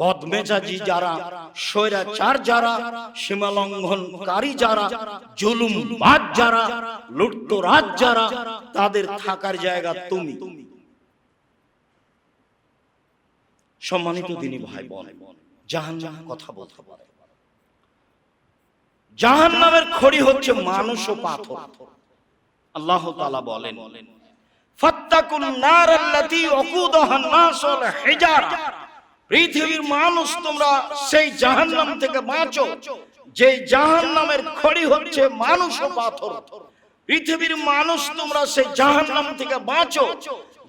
বদমেজাজি যারা, স্বৈরাচার যারা, সীমা লঙ্ঘনকারী যারা, জুলুমবাজ যারা, লুটতরাজ যারা, তাদের থাকার জায়গা তুমি। সম্মানিত দিনী ভাই বোন, জাহান্নাম কথা বলতে পারে। জাহান্নামের খড়ি হচ্ছে মানুষ ও পাথর। আল্লাহ তাআলা বলেন, ফাত্তাকুন নারাল্লাতী ওয়াকুদুহান নাস ওয়াল হিজারা। পৃথিবীর মানুষ, তোমরা সেই জাহান্নাম থেকে বাঁচো যে জাহান্নামের খড়ি হচ্ছে মানুষ ও পাথর। পৃথিবীর মানুষ তোমরা সেই জাহান্নাম থেকে বাঁচো,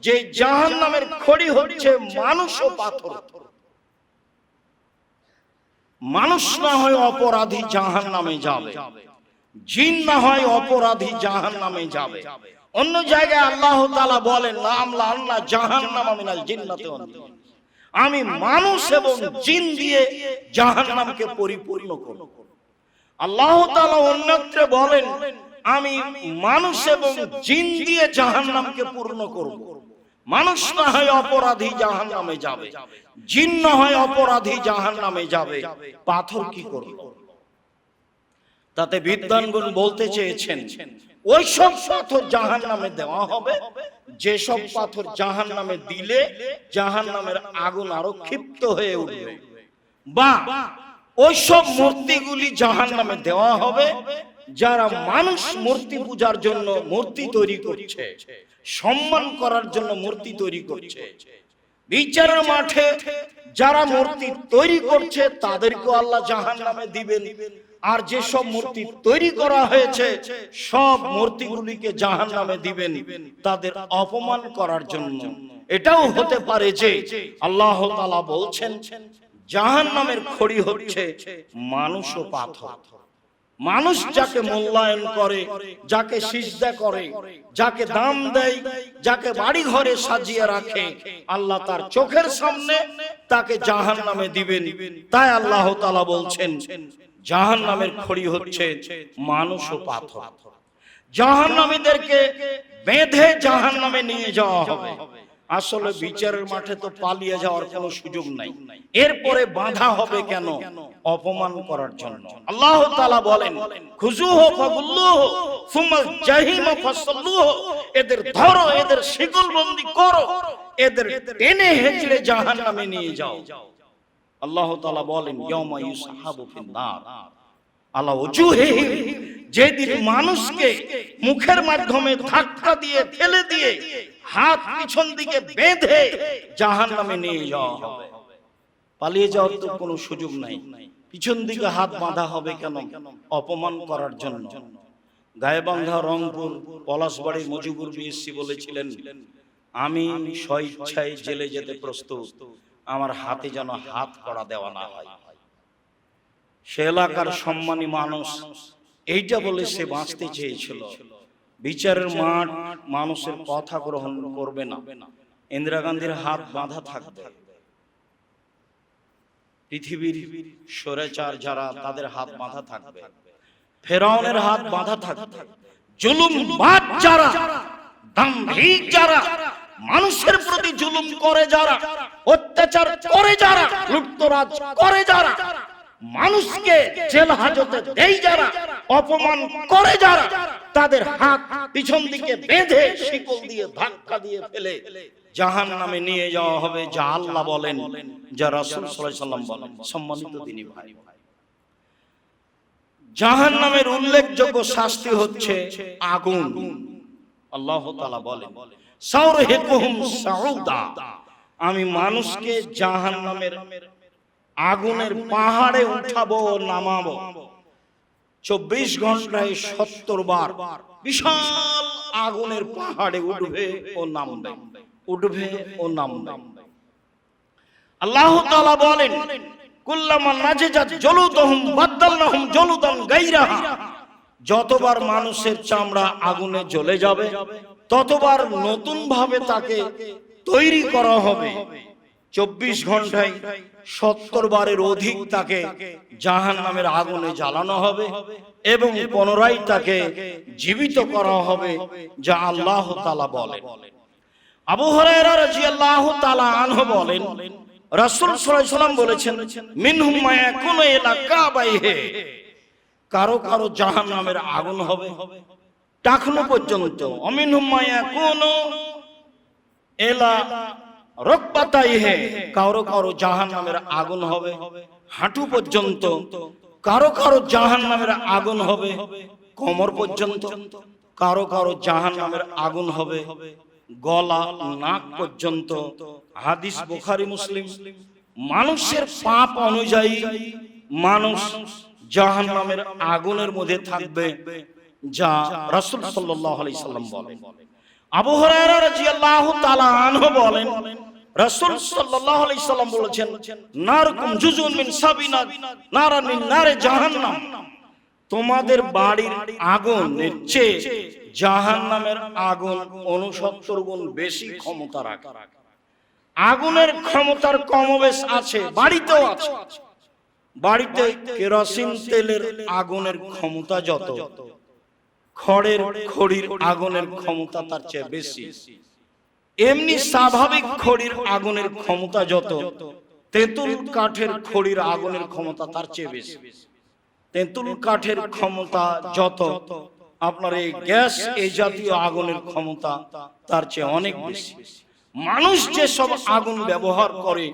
যে জাহান্নামের খড়ি হচ্ছে মানুষ ও পাথর। মানুষ না হয় অপরাধী জাহান্নামে যাবে, জিন না হয় অপরাধী জাহান্নামে যাবে। অন্য জায়গায় আল্লাহ তাআলা বলেন, লামলা আল্লাহ জাহান্নাম মিনাল জিন্নাতি ওয়ান নাস, আমি মানুষ এবং জিন দিয়ে জাহান্নামকে পরিপূর্ণ করব। আল্লাহ তাআলা অন্যত্র বলেন, আমি মানুষ এবং জিন দিয়ে জাহান্নামকে পূর্ণ করব। মানুষ না হয় অপরাধী জাহান্নামে যাবে, জিন না হয় অপরাধী জাহান্নামে যাবে, পাথর কি করবে? তাতে বিদ্বানগণ বলতে চেয়েছেন, ওই সব পাথর জাহান্নামে দেওয়া হবে যেসব পাথর জাহান্নামে দিলে জাহান্নামের আগুন আরো ক্ষিপ্ত হয়ে উঠবে, বা ওই সব মূর্তিগুলি জাহান্নামে দেওয়া হবে যারা মানুষ মূর্তি পূজার জন্য মূর্তি তৈরি করছে, সম্মান করার জন্য মূর্তি তৈরি করছে। বিচারের মাঠে যারা মূর্তি তৈরি করছে তাদেরকে আল্লাহ জাহান্নামে দিবেন, আর যেসব মূর্তি তৈরি করা হয়েছে সব মূর্তিগুলিকে জাহান্নামে দিবেন তাদের অপমান করার জন্য। এটাও হতে পারে যে আল্লাহ তাআলা বলছেন জাহান্নামের খড়ি হচ্ছে মানুষ ও পাথর। মানুষ যাকে মূল্যায়ন করে, যাকে সিজদা করে, যাকে দাম দেয়, যাকে বাড়ি ঘরে সাজিয়ে রাখে, আল্লাহ তার চোখের সামনে তাকে জাহান্নামে দিবেন। তাই আল্লাহ তাআলা বলছেন জাহান্নামের খড়ি হচ্ছে মানুষ ও পাথর। জাহান্নামীদেরকে বেঁধে জাহান্নামে নিয়ে যাওয়া হবে। আসলে বিচারের মাঠে তো পালিয়ে যাওয়ার কোনো সুযোগ নাই, এরপরে বাঁধা হবে কেন? অপমান করার জন্য। আল্লাহ তাআলা বলেন, খুজুহু ফাগুল্লুহু সুম্মা জাহিমা ফাসাল্লুহু, এদের ধরো, এদের শিকলবন্দি করো, এদের টেনে হেঁচড়ে জাহান্নামে নিয়ে যাও। আল্লাহ তাআলা বলেন, ইয়াউমা ইউসহাবু ফিন নার আলা ওজুহিহিম, যেদিন মানুষকে মুখের মাধ্যমে ধাক্কা দিয়ে ঠেলে দিয়ে হাত পিছন দিকে বেঁধে জাহান্নামে নিয়ে যাওয়া হবে। পালিয়ে যাওয়ার তো কোনো সুযোগ নাই, পিছন দিকে হাত বাঁধা হবে কেন? অপমান করার জন্য। গায়েবান্ধা, রংপুর, পলাশবাড়ি মজিবুর বিএসসি বলেছিলেন, আমি স্বইচ্ছায় জেলে যেতে প্রস্তুত, আমার হাতে যেন হাত কড়া দেওয়া না হয়। সে এলাকার সম্মানী মানুষ, এইটা বলে সে বাঁচতে চেয়েছিল। বিচারের মাঠ মানুষের কথা গ্রহণ করবে না। ইন্দিরা গান্ধীর হাত বাঁধা থাকবে, পৃথিবীর স্বৈরাচার যারা তাদের হাত বাঁধা থাকবে, ফেরাউনের হাত বাঁধা থাকবে, জুলুমবাজ যারা, দাম্ভিক যারা, মানুষের প্রতি জুলুম করে যারা, অত্যাচার করে যারা, লুটতরাজ করে যারা, মানুষকে জেল হাজতে দেয় যারা, অপমান করে যারা, তাদের হাত পিছন দিকে বেঁধে শিকল দিয়ে ধাক্কা দিয়ে ফেলে জাহান্নামে নিয়ে যাওয়া হবে, যা আল্লাহ বলেন, যা রাসূল সাল্লাল্লাহু আলাইহি ওয়াসাল্লাম বলেন। সম্মানিত দ্বীনি ভাই, জাহান্নামের উল্লেখযোগ্য শাস্তি হচ্ছে আগুন। আল্লাহ তাআলা বলেন, সাউরহিকুহুম সাউদা, আমি মানুষকে জাহান্নামের আগুনের পাহাড়ে উঠাবো, নামাবো। 24 ঘন্টায় 70 বার বিশাল আগুনের পাহাড়ে উঠবে ও নামবে, উঠবে ও নামবে। আল্লাহ তাআলা বলেন, কুল্লামা নাজিজাত জুলুদুহুম বাদদালনাহুম জুলুদান গায়রাহা, যতবার মানুষের চামড়া আগুনে জ্বলে যাবে ততবার নতুন ভাবে তাকে তৈরি করা হবে। 24 ঘন্টায় 70 বারের অধিক তাকে জাহান্নামের আগুনে জ্বালানো হবে এবং পুনরায় তাকে জীবিত করা হবে, যা আল্লাহ তাআলা বলেন। আবু হুরায়রা রাদিয়াল্লাহু তাআলা আনহু বলেন, রাসূল সাল্লাল্লাহু আলাইহি ওয়াসাল্লাম বলেছেন, মিনহুম মা ইয়াকুনু ইলা কাবাইহি, কারো কারো জাহান্নামের আগুন হবে টাকনু পর্যন্ত। অমিনহুম মা ইয়াকুনু ইলা রকবাতাইহি, কারো কারো জাহান্নামের আগুন হবে হাঁটু পর্যন্ত। কারো কারো জাহান্নামের আগুন হবে কোমর পর্যন্ত। কারো কারো জাহান্নামের আগুন হবে গলা নাক পর্যন্ত। হাদিস বুখারী মুসলিম। মানুষের পাপ অনুযায়ী মানুষ জাহান্নামের আগুনের মধ্যে থাকবে, যা রাসূল সাল্লাল্লাহু আলাইহি সাল্লাম বলেন। আবু হুরায়রা রাদিয়াল্লাহু তাআলা আনহু বলেন, রাসূল সাল্লাল্লাহু আলাইহি সাল্লাম বলেছেন, নারকুম জুজুন মিন সাবিনা নারান মিন নারে জাহান্নাম, তোমাদের বাড়ির আগুনের চেয়ে জাহান্নামের আগুন 69 গুণ বেশি ক্ষমতা রাখে। আগুনের ক্ষমতার কমবেশ আছে, বাড়িতেও আছে। বাড়িতে কেরোসিন তেলের আগুনের ক্ষমতা যত, খড়ির আগুনের ক্ষমতা তার চেয়ে বেশি। এমনি স্বাভাবিক খড়ির আগুনের ক্ষমতা যত, তেঁতুল কাঠের খড়ির আগুনের ক্ষমতা তার চেয়ে বেশি। তেঁতুল কাঠের ক্ষমতা যত, আপনার এই গ্যাস এই জাতীয় আগুনের ক্ষমতা তার চেয়ে অনেক বেশি। মানুষ যে সব আগুন ব্যবহার করে,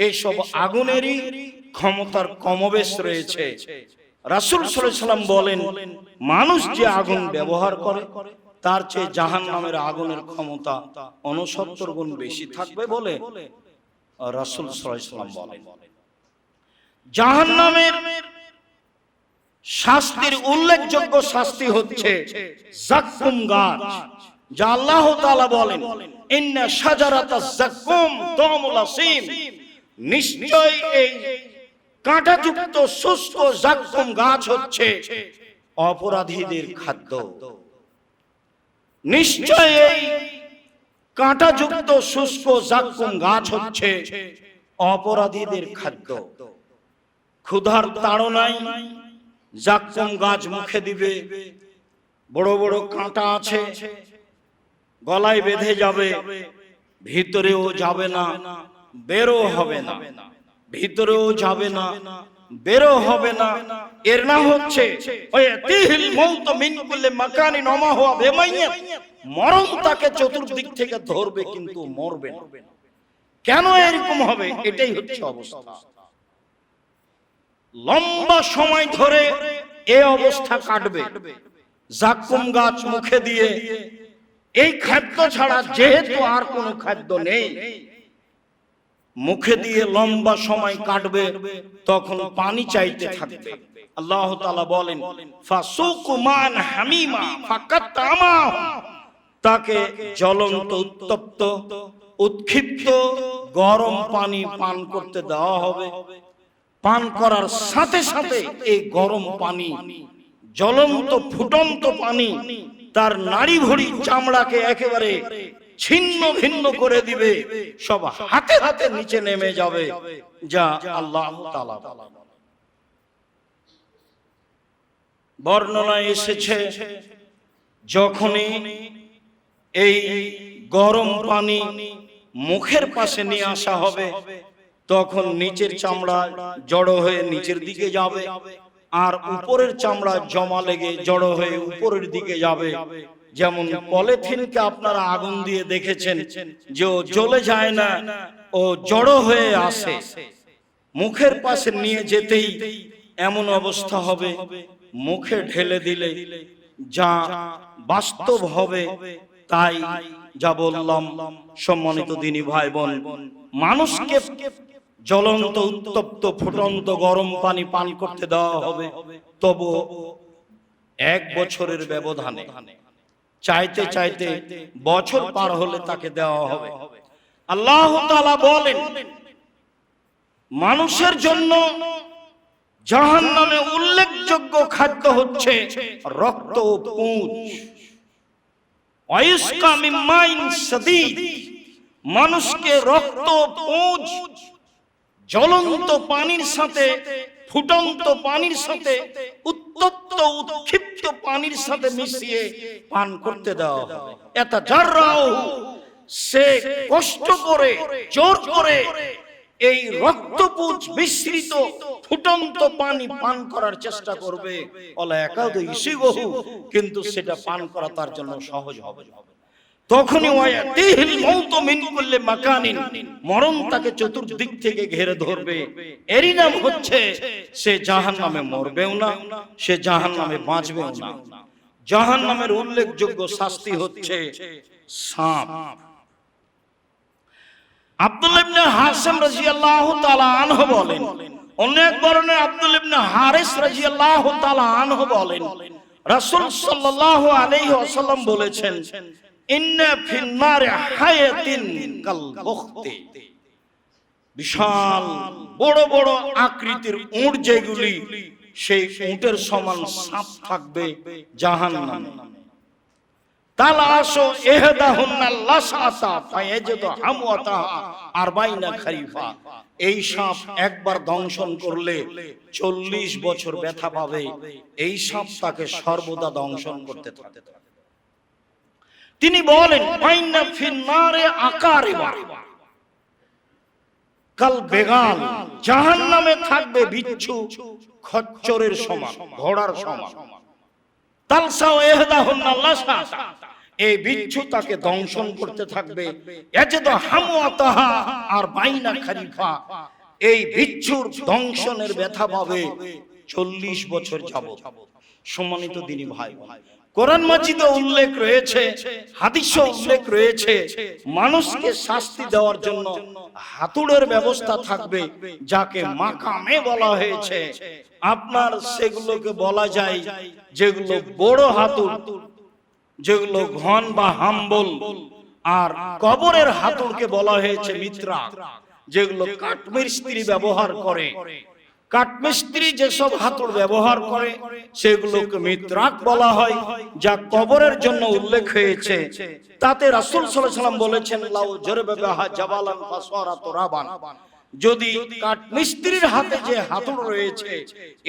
এই সব আগুনেরই ক্ষমতার কমবেশ রয়েছে। রাসূল সাল্লাল্লাহু আলাইহি সাল্লাম বলেন, মানুষ যে আগুন ব্যবহার করে তার চেয়ে জাহান্নামের আগুনের ক্ষমতা 69 গুণ বেশি থাকবে বলে রাসূল সাল্লাল্লাহু আলাইহি সাল্লাম বলেন। জাহান্নামের শাস্তির উল্লেখযোগ্য শাস্তি হচ্ছে যাক্কুম গাছ, যা আল্লাহ তাআলা বলেন, ইন্না শাজারাতাজ যাক্কুম তুমুল আসিম, নিশ্চয় এই কাঁটাযুক্ত শুষ্ক যাক্কুম গাছ হচ্ছে অপরাধীদের খাদ্য। নিশ্চয় এই কাঁটাযুক্ত শুষ্ক যাক্কুম গাছ হচ্ছে অপরাধীদের খাদ্য। ক্ষুধার তাড়নায় যাক্কুম গাছ মুখে দিবে, বড় বড় কাঁটা আছে, গলায় বেঁধে যাবে, ভিতরেও যাবে না, বেরো হবে না, ভিতরেও যাবে না, বেরো হবে না। এর নাম হচ্ছে ওয়াতিহিল মাউত মিন কুল্লি মাকানিন ওয়া মা হুয়া বিমাইয়্যিত, মরণ তাকে চতুর্দিক থেকে ধরবে কিন্তু মরবে না। কেন এরকম হবে? এটাই হচ্ছে অবস্থা। লম্বা সময় ধরে এই অবস্থা কাটবে। যাক্কুম গাছ মুখে দিয়ে, এই খাদ্য ছাড়া যেহেতু আর কোনো খাদ্য নেই, মুখে দিয়ে লম্বা সময় কাটবে, তখন পানি চাইতে থাকবে। আল্লাহ তাআলা বলেন, ফাসুকু মান হামিমা ফাকাতামা, তাকে জ্বলন্ত উত্তপ্ত উৎক্ষিপ্ত গরম পানি পান করতে দেওয়া হবে। পান করার সাথে সাথে এই গরম পানি, জ্বলন্ত ফুটন্ত পানি তার নাড়ি ভুঁড়ি চামড়াকে একেবারে ছিন্ন ভিন্ন করে দিবে, সব হাতে হাতে নিচে নেমে যাবে, যা আল্লাহ তাআলা বর্ণনায় এসেছে। যখনই এই গরম পানি মুখের পাশে নিয়ে আসা হবে, তখন নিচের চামড়া জড়ো হয়ে নিচের দিকে যাবে, আর উপরের চামড়া জমা লেগে জড়ো হয়ে উপরের দিকে যাবে। যেমন পলিথিনকে আপনারা আগুন দিয়ে দেখেছেন যে ও জ্বলে যায় না, ও জড়ো হয়ে আসে, মুখের পাশে নিয়ে যেতেই এমন অবস্থা হবে, মুখে ঢেলে দিলে যা বাস্তব হবে তাই যা বললাম। সম্মানিত দিনী ভাই বোন, মানুষকে জ্বলন্ত উত্তপ্ত ফুটন্ত গরম পানি পান করতে দেওয়া হবে, তবু 1 বছরের ব্যবধানে, চাইতে চাইতে বছর পার হলে তাকে দেওয়া হবে। আল্লাহ তাআলা বলেন, মানুষের জন্য জাহান্নামে উল্লেখযোগ্য খাদ্য হচ্ছে রক্ত ও পুঁজ। ওয়াইসকা মিন মাইন সাদীদ, মানুষকে রক্ত পুঁজ জ্বলন্ত পানির সাথে, ফুটন্ত পানির সাথে, উত্তপ্ত উৎক্ষিপ্ত পানির সাথে মিশিয়ে পান করতে দেওয়া হবে। এটা জাররাও, সে কষ্ট করে জোর করে এই রক্তপুঞ্জ মিশ্রিত ফুটন্ত পানি পান করার চেষ্টা করবে, ওলা একাদ ইসিগহু, কিন্তু সেটা পান করা তার জন্য সহজ হবে। তখনই ওয়াতিহিল মাউত মিন কুল্লি মাকানিন, মরণ তাকে চতুর্দিক থেকে ঘিরে ধরবে। এরই নাম হচ্ছে সে জাহান্নামে মরবেও না, সে জাহান্নামে বাঁচবেও না। জাহান্নামের উল্লেখযোগ্য শাস্তি হচ্ছে সাপ। আব্দুল্লাহ ইবনে হাসিম রাদিয়াল্লাহু তাআলা আনহু বলেন, অনেক বর্ণে আব্দুল ইবনে হারিস রাদিয়াল্লাহু তাআলা আনহু বলেন, রাসূল সাল্লাল্লাহু আলাইহি ওয়াসাল্লাম বলেছেন, ইন্না ফিন নারি হায়াতিন কাল বুখতি, বিশাল বড় বড় আকৃতির উট যেগুলি, সেই উটের সমান সাপ থাকবে জাহান্নামে। তালাশু ইহদাহুন্না লাসাতা ফায়াজিদু হামওয়াতাহা 40 খারিফা, এই সাপ একবার দংশন করলে 40 বছর ব্যথা পাবে। এই সাপ তাকে সর্বদা দংশন করতে থাকে। তিনি বলেন, ওয়াইন্না ফিন নারে আকারিবা কাল বেগাল, জাহান্নামে থাকবে বিচ্ছু খচ্চরের সমান, ঘোড়ার সমান। তালসাও ইহদাহুন্না লাসাতা, এই বিচ্ছু তাকে দংশন করতে থাকবে। ইয়াজিদু হামওয়াতাহা 40 খারিফা, এই বিচ্ছুর দংশনের ব্যথা পাবে 40 বছর যাবত। সম্মানিত দিনী ভাই, কোরআন মাজিদে উল্লেখ রয়েছে, হাদিসে উল্লেখ রয়েছে, মানুষকে শাস্তি দেওয়ার জন্য হাতুড়ের ব্যবস্থা থাকবে, যাকে মাকামে বলা হয়েছে। আপনার সেগুলোকে বলা যায় যেগুলো বড় হাতুড়, যেগুলো ঘন বা হাম্বল। আর কবরের হাতুড়কে বলা হয়েছে মিত্রা, যেগুলো কাঠমিস্ত্রি ব্যবহার করে। কাঠমিস্ত্রি যেসব হাতুড় ব্যবহার করে সেগুলোকে মিত্রাক বলা হয়, যা কবরের জন্য উল্লেখ হয়েছে। তাতে রাসূল সাল্লাল্লাহু আলাইহি ওয়াসাল্লাম বলেছেন, লাউ জারবা বিহা জাবালান ফাসারা তুরাবান, যদি কাঠমিস্ত্রির হাতে যে হাতুড় রয়েছে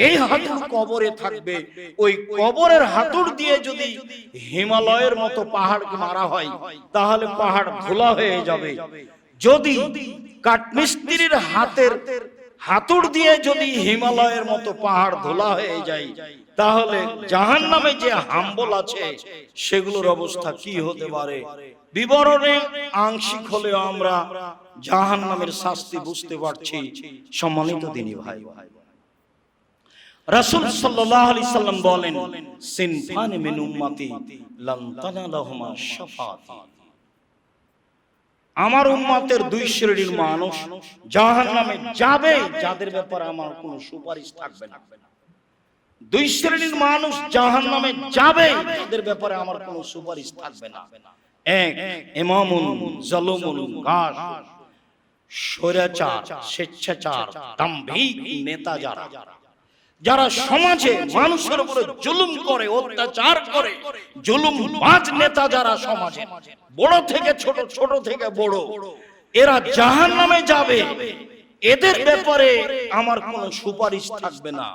এই হাতুড় কবরে থাকবে, ওই কবরের হাতুড় দিয়ে যদি হিমালয়ের মতো পাহাড়কে মারা হয় তাহলে পাহাড় ধুলা হয়ে যাবে। যদি কাঠমিস্ত্রির হাতের হাতুড় দিয়ে যদি হিমালয়ের মতো পাহাড় ধুলা হয়ে যায়, তাহলে জাহান্নামে যে হাম্বল আছে সেগুলোর অবস্থা কি হতে পারে। বিবরণে আংশিক হলেও আমরা জাহান্নামের শাস্তি বুঝতে পারছি। সম্মানিত দিনী ভাই, রাসূল সাল্লাল্লাহু আলাইহি সাল্লাম বলেন, সিনফান মিন উম্মতি লান তানালাহুমা শাফাআতি, আমার উম্মতের 2 শ্রেণীর মানুষ জাহান্নামে যাবে, যাদের ব্যাপারে আমার কোনো সুপারিশ থাকবে না। 2 শ্রেণীর মানুষ জাহান্নামে যাবে, যাদের ব্যাপারে আমার কোনো সুপারিশ থাকবে না। এক, ইমামুন জালুমুন গাশ, স্বৈরাচার, স্বেচ্ছাচার, দাম্ভিক নেতা, যারা সমাজে মানুষের উপরে জুলুম করে, অত্যাচার করে, জুলুমবাজ নেতা যারা সমাজে, বড় থেকে ছোট, ছোট থেকে বড়, এরা জাহান্নামে যাবে। এদের ব্যাপারে আমার কোনো সুপারিশ থাকবে না।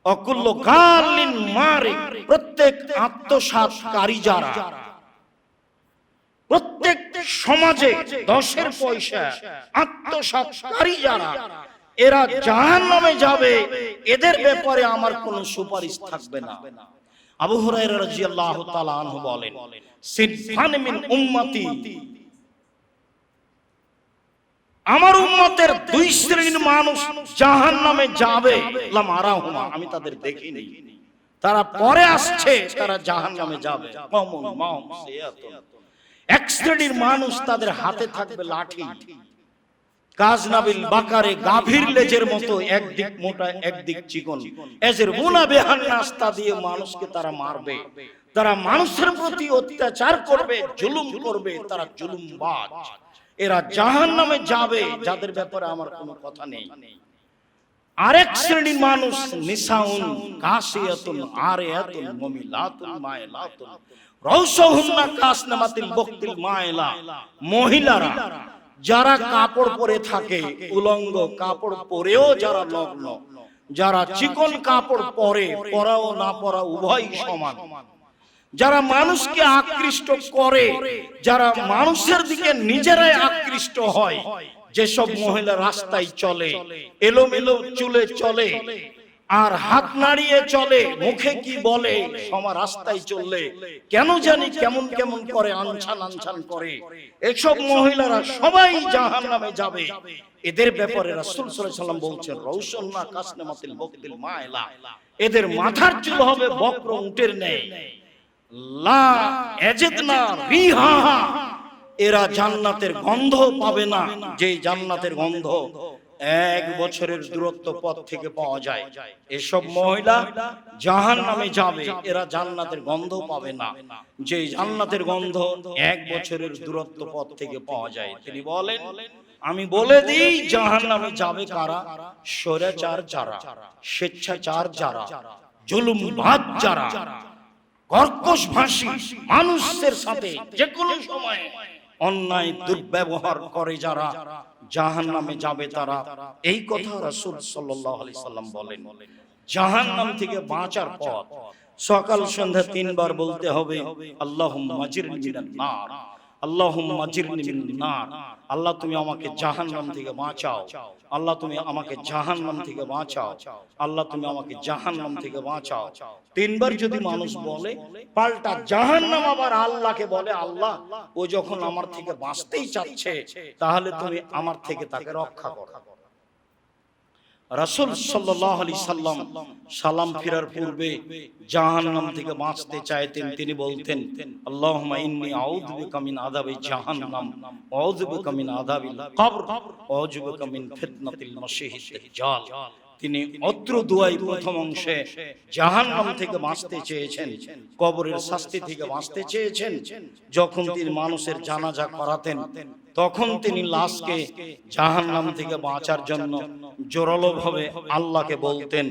অকুল্ল গালিন মারে, প্রত্যেক আত্মসাৎকারী যারা, প্রত্যেক সমাজে 10 পয়সা আত্মসাৎকারী যারা, এরা জাহান্নামে যাবে। এদের ব্যাপারে আমার কোনো সুপারিশ থাকবে না। আবু হুরায়রা রাদিয়াল্লাহু তাআলা আনহু বলেন, সিনফান মিন উম্মতি, আমার উম্মতের 2 শ্রেণীর মানুষ জাহান্নামে যাবে, লাম আরাহুমা, আমি তাদের দেখিনি, তারা পরে আসছে, তারা জাহান্নামে যাবে। কমন মাউম সিয়াতুন, এক শ্রেণীর মানুষ তাদের হাতে থাকবে লাঠি, কাজনাবিল বাকারে, গাভীর লেজের মতো, একদিক মোটা একদিক চিকন, এজের মুনা বেহান নাস্তা দিয়ে মানুষকে তারা মারবে। তারা মানুষের প্রতি অত্যাচার করবে, জুলুম করবে, তারা জুলুমবাজ। এরা জাহান্নামে যাবে, যাদের ব্যাপারে আমার কোনো কথা নেই। আরেক শ্রেণীর মানুষ নিসাউন কাসিয়াতুন আরিয়াতুন মুমিলাতুন মাইলাতুন রাউসুহুন্না কাসনামাতিল বক্তিল মাইলা, মহিলারা যারা কাপড় পরে থাকে, উলঙ্গ কাপড় পরেও যারা নগ্ন, যারা চিকন কাপড় পরে, পরাও না পরা উভয় সমান, যারা মানুষকে আকৃষ্ট করে, যারা মানুষের দিকে নিজেরাই আকৃষ্ট হয়, যেসব মহিলা রাস্তায় চলে, এলোমেলো চুলে চলে, আর হাত নাড়িয়ে চলে, মুখে কি বলে, সমা রাস্তায় চললে কেন জানি কেমন কেমন করে, আনছান আনছান করে, এসব মহিলারা সবাই জাহান্নামে যাবে। এদের ব্যাপারে রাসূল সাল্লাল্লাহু আলাইহি ওয়াসাল্লাম বলছেন, রাউসুন্না কাসনামাতিল বক্তিল মাইলা, এদের মাথার চুল হবে বক্র উটের ন্যায়, লা ইয়াজিদনা রিহা, এরা জান্নাতের গন্ধ পাবে না, যে জান্নাতের গন্ধ 1 বছরের দূরত্ব পথ থেকে পাওয়া যায়। এসব মহিলা জাহান্নামে যাবে, এরা জান্নাতের গন্ধ পাবে না, যে জান্নাতের গন্ধ 1 বছরের দূরত্ব পথ থেকে পাওয়া যায়। তিনি বলেন, আমি বলে দিই জাহান্নামে যাবে কারা? স্বৈরাচার যারা, স্বেচ্ছাচার যারা, জুলুমবাজ যারা, কর্কশ ভাষী, মানুষের সাথে যে কোনো সময় অন্যায় দুর্ব্যবহার করে যারা, জাহান্নামে যাবে তারা। এই কথা রাসূল সাল্লাল্লাহু আলাইহি সাল্লাম বলেন। জাহান্নাম থেকে বাঁচার পথ সকাল সন্ধ্যা 3 বার বলতে হবে, আল্লাহুম্মা আজিরনি মিনান নার, আল্লাহুম্মা আজিরনি মিনান নার। আল্লাহ তুমি আমাকে জাহান্নাম থেকে বাঁচাও, আল্লাহ তুমি আমাকে জাহান্নাম থেকে বাঁচাও, আল্লাহ তুমি আমাকে জাহান্নাম থেকে বাঁচাও। 3 বার যদি মানুষ বলে, পাল্টা জাহান্নাম আবার আল্লাহকে বলে, আল্লাহ ও যখন আমার থেকে বাঁচতেই চাচ্ছে, তাহলে তুমি আমার থেকে তাকে রক্ষা করো। রাসূল সাল্লাল্লাহু আলাইহি সাল্লাম সালাম ফিরার পূর্বে জাহান্নাম থেকে বাঁচতে চাইতেন। তিনি বলতেন, আল্লাহুম্মা ইন্নী আউযু বিকা মিন আযাবি জাহান্নাম ওয়া আউযু বিকা মিন আযাবিল কবর ওয়া আউযু বিকা মিন ফিতনাতিল মাসীহিদ দাজ্জাল। তিনি অত্র দুয়াই প্রথম অংশে জাহান্নাম থেকে বাঁচতে চেয়েছেন, কবরের শাস্তি থেকে বাঁচতে চেয়েছেন। যখন তিনি মানুষের জানাজা করাতেন, তখন তিনি লাশকে জাহান্নাম থেকে বাঁচার জন্য জোরালোভাবে আল্লাহকে বলতেন।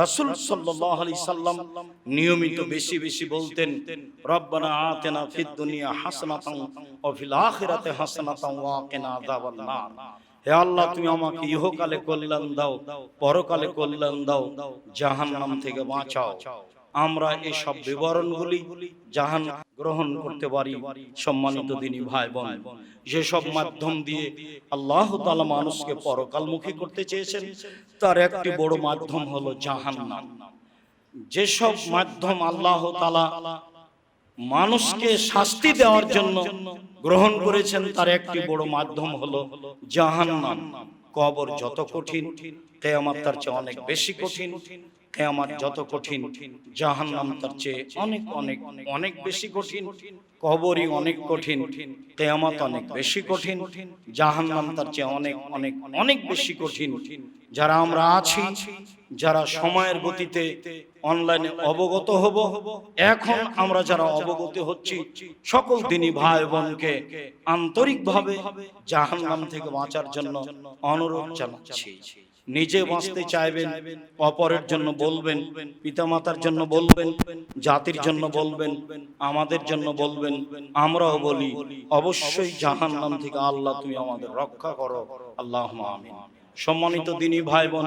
রাসূল সাল্লাল্লাহু আলাইহি সাল্লাম নিয়মিত বেশি বেশি বলতেন, রব্বানা আতিনা ফিদ দুনিয়া হাসানাতান ওয়া ফিল আখিরাতি হাসানাতান ওয়া কিনা আযাবান নার। হে আল্লাহ তুমি আমাকে ইহকালে কল্যাণ দাও, পরকালে কল্যাণ দাও, জাহান্নাম থেকে বাঁচাও। আমরা এই সব বিবরণগুলি জাহান্নাম গ্রহণ করতে পারি। সম্মানিত দিনী ভাই বোন, যে সব মাধ্যম দিয়ে আল্লাহ তাআলা মানুষকে পরকালমুখী করতে চেয়েছেন, তার একটি বড় মাধ্যম হলো জাহান্নাম। যে সব মাধ্যম আল্লাহ তাআলা মানুষকে শাস্তি দেওয়ার জন্য গ্রহণ করেছেন, তার একটি বড় মাধ্যম হলো জাহান্নাম। কবর যত কঠিন, কিয়ামত তার চেয়ে অনেক বেশি কঠিন। কিয়ামত যত কঠিন, জাহান্নাম তার চেয়ে অনেক অনেক অনেক বেশি কঠিন। কবরই অনেক কঠিন, কিয়ামত অনেক বেশি কঠিন, জাহান্নাম তার চেয়ে অনেক অনেক অনেক বেশি কঠিন। যারা আমরা আছি, যারা সময়ের গতিতে অনলাইনে অবগত হব, এখন আমরা যারা অবগত হচ্ছি, সকল দিনী ভাই বোনকে আন্তরিকভাবে জাহান্নাম থেকে বাঁচার জন্য অনুরোধ জানাচ্ছি। নিজে বাঁচতে চাইবেন, অপরের জন্য বলবেন, পিতামাতার জন্য বলবেন, জাতির জন্য বলবেন, আমাদের জন্য বলবেন। আমরাও বলি, অবশ্যই জাহান্নাম থেকে আল্লাহ তুমি আমাদের রক্ষা করো, আল্লাহুম্মা আমিন। সম্মানিত দিনী ভাই বোন,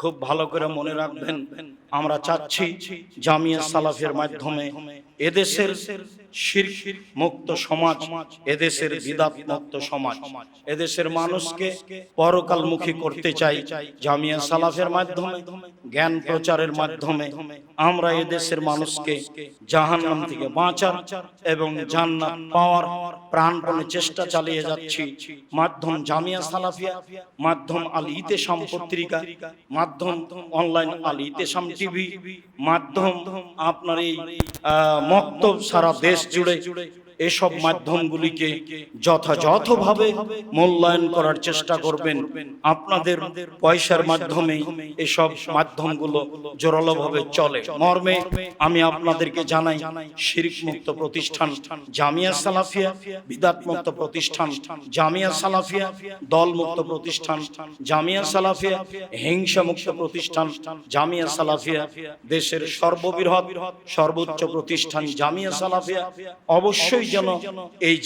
খুব ভালো করে মনে রাখবেন, আমরা চাচ্ছি জামিয়া সালাফের মাধ্যমে এদেশের শিরক মুক্ত সমাজ, এদেশের বিদআত মুক্ত সমাজ, এদেশের মানুষকে পরকালমুখী করতে চাই। জামিয়া সালাফের মাধ্যমে, জ্ঞান প্রচারের মাধ্যমে আমরা এদেশের মানুষকে জাহান্নাম থেকে বাঁচার এবং জান্নাত পাওয়ার প্রাণপণে চেষ্টা চালিয়ে যাচ্ছি। মাধ্যম জামিয়া সালাফিয়া, মাধ্যম আল ইতেশাম পত্রিকা, মাধ্যম অনলাইন আল ইতেশাম টিভি, মাধ্যম আপনার এই মক্তব সারা দেশ জুড়ে, এসব মাধ্যমগুলিকে যথাযথভাবে মূল্যায়ন করার চেষ্টা করবেন। আপনাদের পয়সার মাধ্যমে এসব মাধ্যমগুলো জোরালোভাবে চলে মর্মে আমি আপনাদেরকে জানাই, শিরক মুক্ত প্রতিষ্ঠান জামিয়া সালাফিয়া, বিদআত মুক্ত প্রতিষ্ঠান জামিয়া সালাফিয়া, দল মুক্ত প্রতিষ্ঠান জামিয়া সালাফিয়া, হিংসা মুক্ত প্রতিষ্ঠান জামিয়া সালাফিয়া, দেশের সর্ববৃহৎ সর্বোচ্চ প্রতিষ্ঠান জামিয়া সালাফিয়া। অবশ্যই যেন এই